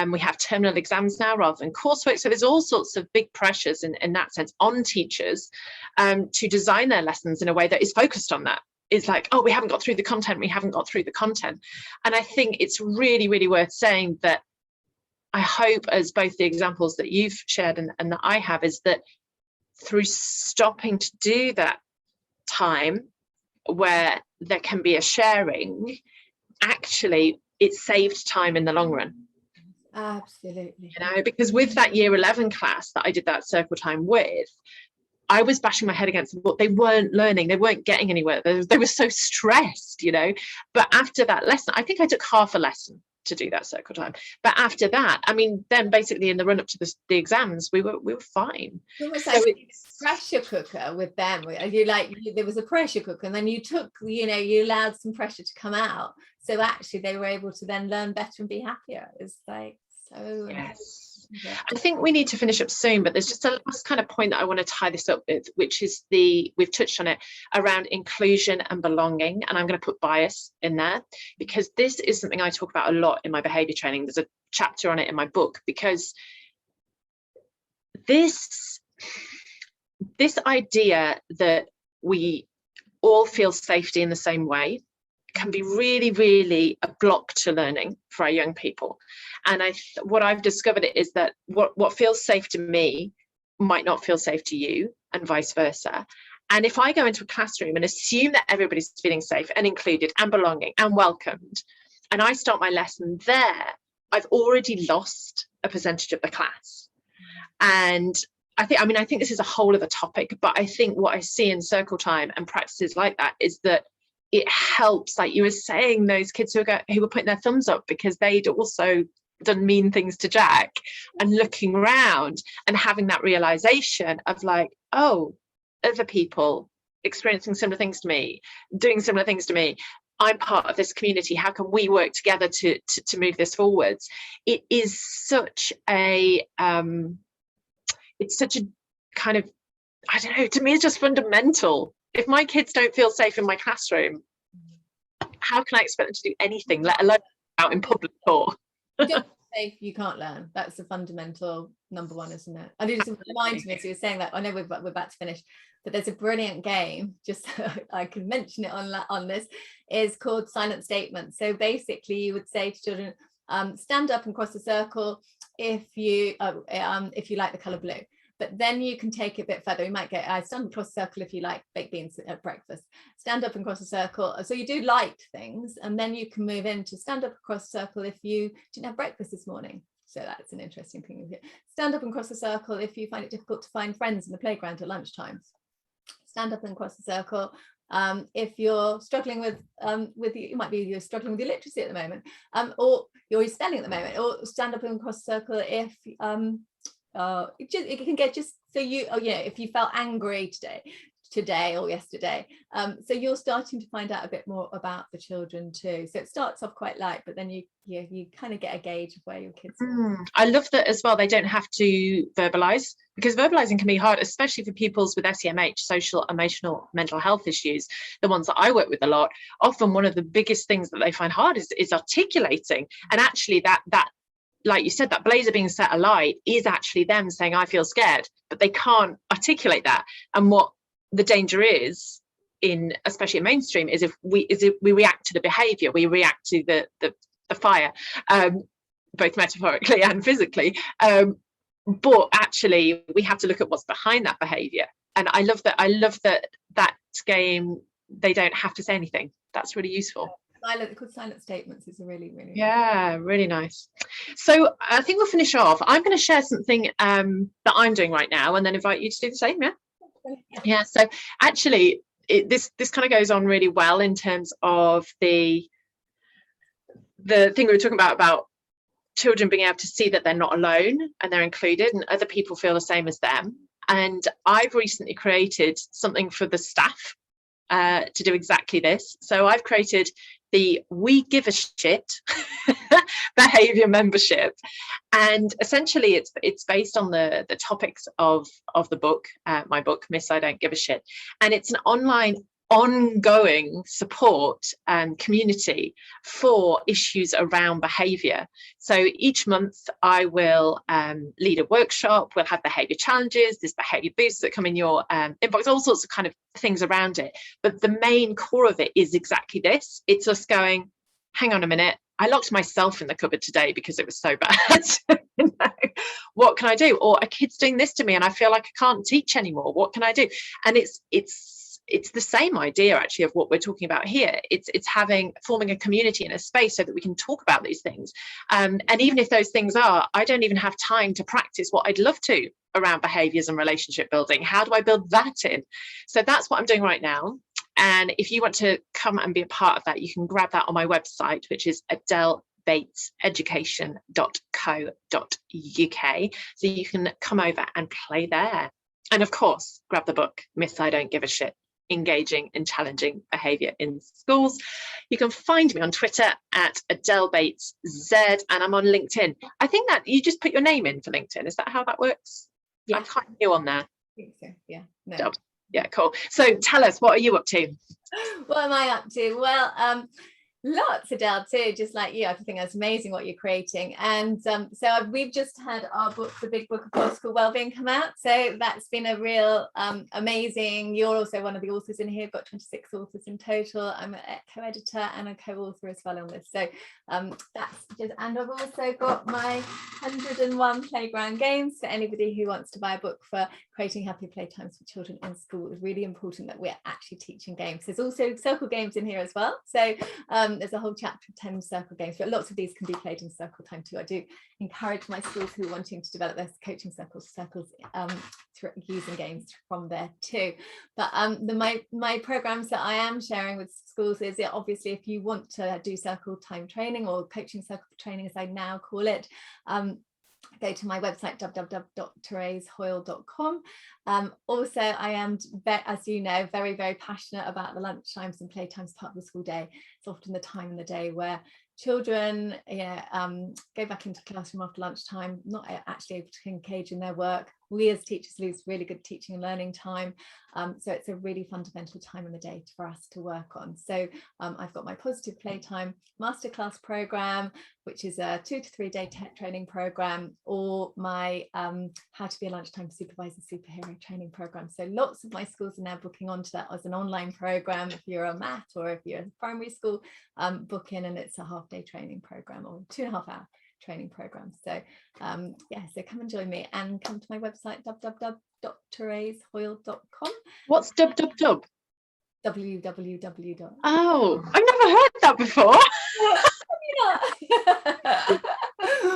We have terminal exams now rather than coursework, so there's all sorts of big pressures in that sense on teachers to design their lessons in a way that is focused on that. It's like, oh, we haven't got through the content, and I think it's really, really worth saying that I hope, as both the examples that you've shared and that I have, is that through stopping to do that time where there can be a sharing, actually it saved time in the long run. Absolutely. You know, because with that year 11 class that I did that circle time with, I was bashing my head against the wall. They weren't learning. They weren't getting anywhere. They were so stressed, you know. But after that lesson, I think I took half a lesson to do that circle time. But after that, I mean, then basically in the run up to the exams, we were fine. Almost So like it's pressure cooker with them. There was a pressure cooker, and then you took, you allowed some pressure to come out. So actually they were able to then learn better and be happier. It's like so. yes. Yeah. I think we need to finish up soon, but there's just a last kind of point that I want to tie this up with, which is we've touched on it, around inclusion and belonging. And I'm going to put bias in there, because this is something I talk about a lot in my behaviour training. There's a chapter on it in my book, because this idea that we all feel safety in the same way can be really, really a block to learning for our young people. And what I've discovered is that what feels safe to me might not feel safe to you, and vice versa. And if I go into a classroom and assume that everybody's feeling safe and included and belonging and welcomed, and I start my lesson there, I've already lost a percentage of the class. And I think this is a whole other topic, but I think what I see in circle time and practices like that is that it helps, like you were saying, those kids who were putting their thumbs up because they'd also done mean things to Jack, and looking around and having that realization of like, oh, other people experiencing similar things to me, doing similar things to me. I'm part of this community. How can we work together to move this forwards? It is such a it's such a kind of, I don't know, to me it's just fundamental. If my kids don't feel safe in my classroom, how can I expect them to do anything, let alone out in public or safe, you can't learn. That's the fundamental number one, isn't it? I just reminded me, so you're saying that, I know we're about to finish, but there's a brilliant game, just so I can mention it on this, is called Silent Statement. So basically you would say to children, stand up and cross a circle if you like the color blue. But then you can take it a bit further. You might get, stand across a circle if you like baked beans at breakfast. Stand up and cross a circle. So you do light things, and then you can move into stand up across a circle if you didn't have breakfast this morning. So that's an interesting thing. Stand up and cross a circle if you find it difficult to find friends in the playground at lunchtime. Stand up and cross a circle if you're struggling with it might be you're struggling with your literacy at the moment, or you're spelling at the moment, or stand up and cross a circle if it can get just so you if you felt angry today or yesterday, so you're starting to find out a bit more about the children too. So it starts off quite light, but then you kind of get a gauge of where your kids are. I love that as well. They don't have to verbalize, because verbalizing can be hard, especially for pupils with SEMH, social, emotional, mental health issues, the ones that I work with a lot. Often one of the biggest things that they find hard is articulating. And actually that like you said, that blazer being set alight is actually them saying, I feel scared, but they can't articulate that. And what the danger is, in especially in mainstream, is if we react to the behavior, we react to the fire, both metaphorically and physically, but actually we have to look at what's behind that behavior. And I love that game, they don't have to say anything. That's really useful. Silent statements is a really really nice. So I think we'll finish off. I'm going to share something that I'm doing right now, and then invite you to do the same. Yeah. So actually this kind of goes on really well in terms of the thing we were talking about children being able to see that they're not alone and they're included and other people feel the same as them. And I've recently created something for the staff to do exactly this. So I've created the We Give a Shit behaviour membership, and essentially it's based on the topics of the book, my book, Miss I Don't Give a Shit, and it's an online ongoing support and community for issues around behaviour. So each month I will lead a workshop. We'll have behaviour challenges, there's behaviour boosts that come in your inbox, all sorts of kind of things around it. But the main core of it is exactly this. It's us going, hang on a minute, I locked myself in the cupboard today because it was so bad. You know, what can I do? Or a kid's doing this to me and I feel like I can't teach anymore. What can I do? And it's it's the same idea actually of what we're talking about here. It's forming a community and a space so that we can talk about these things. And even if those things are, I don't even have time to practice what I'd love to around behaviours and relationship building. How do I build that in? So that's what I'm doing right now. And if you want to come and be a part of that, you can grab that on my website, which is adelebateseducation.co.uk. So you can come over and play there. And of course, grab the book, Myths I Don't Give a Shit, Engaging and Challenging Behaviour in Schools. You can find me on Twitter at Adele Bates Z, and I'm on LinkedIn. I think that you just put your name in for LinkedIn. Is that how that works? Yeah. I'm quite new on there. I think so, yeah. No. Yeah, cool. So tell us, what are you up to? What am I up to? Well, lots, Adele, too, just like you. I think that's amazing what you're creating. And so we've just had our book, The Big Book of School Wellbeing, come out. So that's been a real amazing. You're also one of the authors in here. I've got 26 authors in total. I'm a co-editor and a co-author as well on this. So that's just, and I've also got my 101 playground games for anybody who wants to buy a book for creating happy playtimes for children in school. It's really important that we're actually teaching games. There's also circle games in here as well. So there's a whole chapter of 10 circle games, but lots of these can be played in circle time too. I do encourage my schools who are wanting to develop their coaching circles using games from there too. But my programs that I am sharing with schools is, obviously, if you want to do circle time training or coaching circle training, as I now call it, go to my website www.theresehoyle.com. Also, I am, as you know, very, very passionate about the lunchtimes and playtimes part of the school day. It's often the time in the day where children go back into classroom after lunchtime, not actually able to engage in their work. We as teachers lose really good teaching and learning time. So it's a really fundamental time in the day for us to work on. So I've got my Positive Playtime Masterclass program, which is a 2 to 3 day training program, or my How to Be a Lunchtime Supervisor Superhero training program. So lots of my schools are now booking onto that as an online program. If you're a math or if you're a primary school, book in, and it's a half-day training program or 2.5-hour training program. So so come and join me, and come to my website www.theresehoyle.com. What's www? www. Oh, I've never heard that before.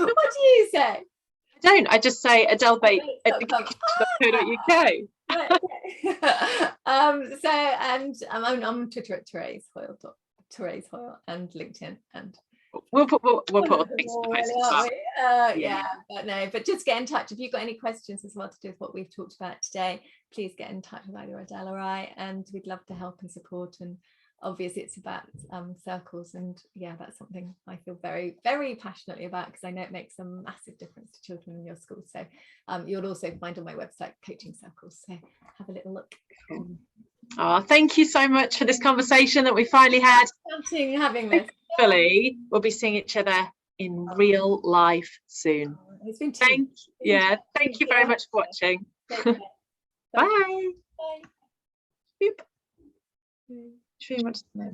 What do you say? I don't. I just say Adele Bates education.co.uk. So, and I'm on Twitter at Therese Hoyle and LinkedIn, and we'll put links to the post. But just get in touch if you've got any questions as well to do with what we've talked about today. Please get in touch with either Adele or I, and we'd love to help and support. And obviously it's about circles, and that's something I feel very, very passionately about, because I know it makes a massive difference to children in your school. So you'll also find on my website coaching circles, so have a little look. Oh, thank you so much for this conversation that we finally had. Having this. Hopefully we'll be seeing each other in real life soon. It's been thank you very much for watching. Bye. Bye. Boop. She wants to know that.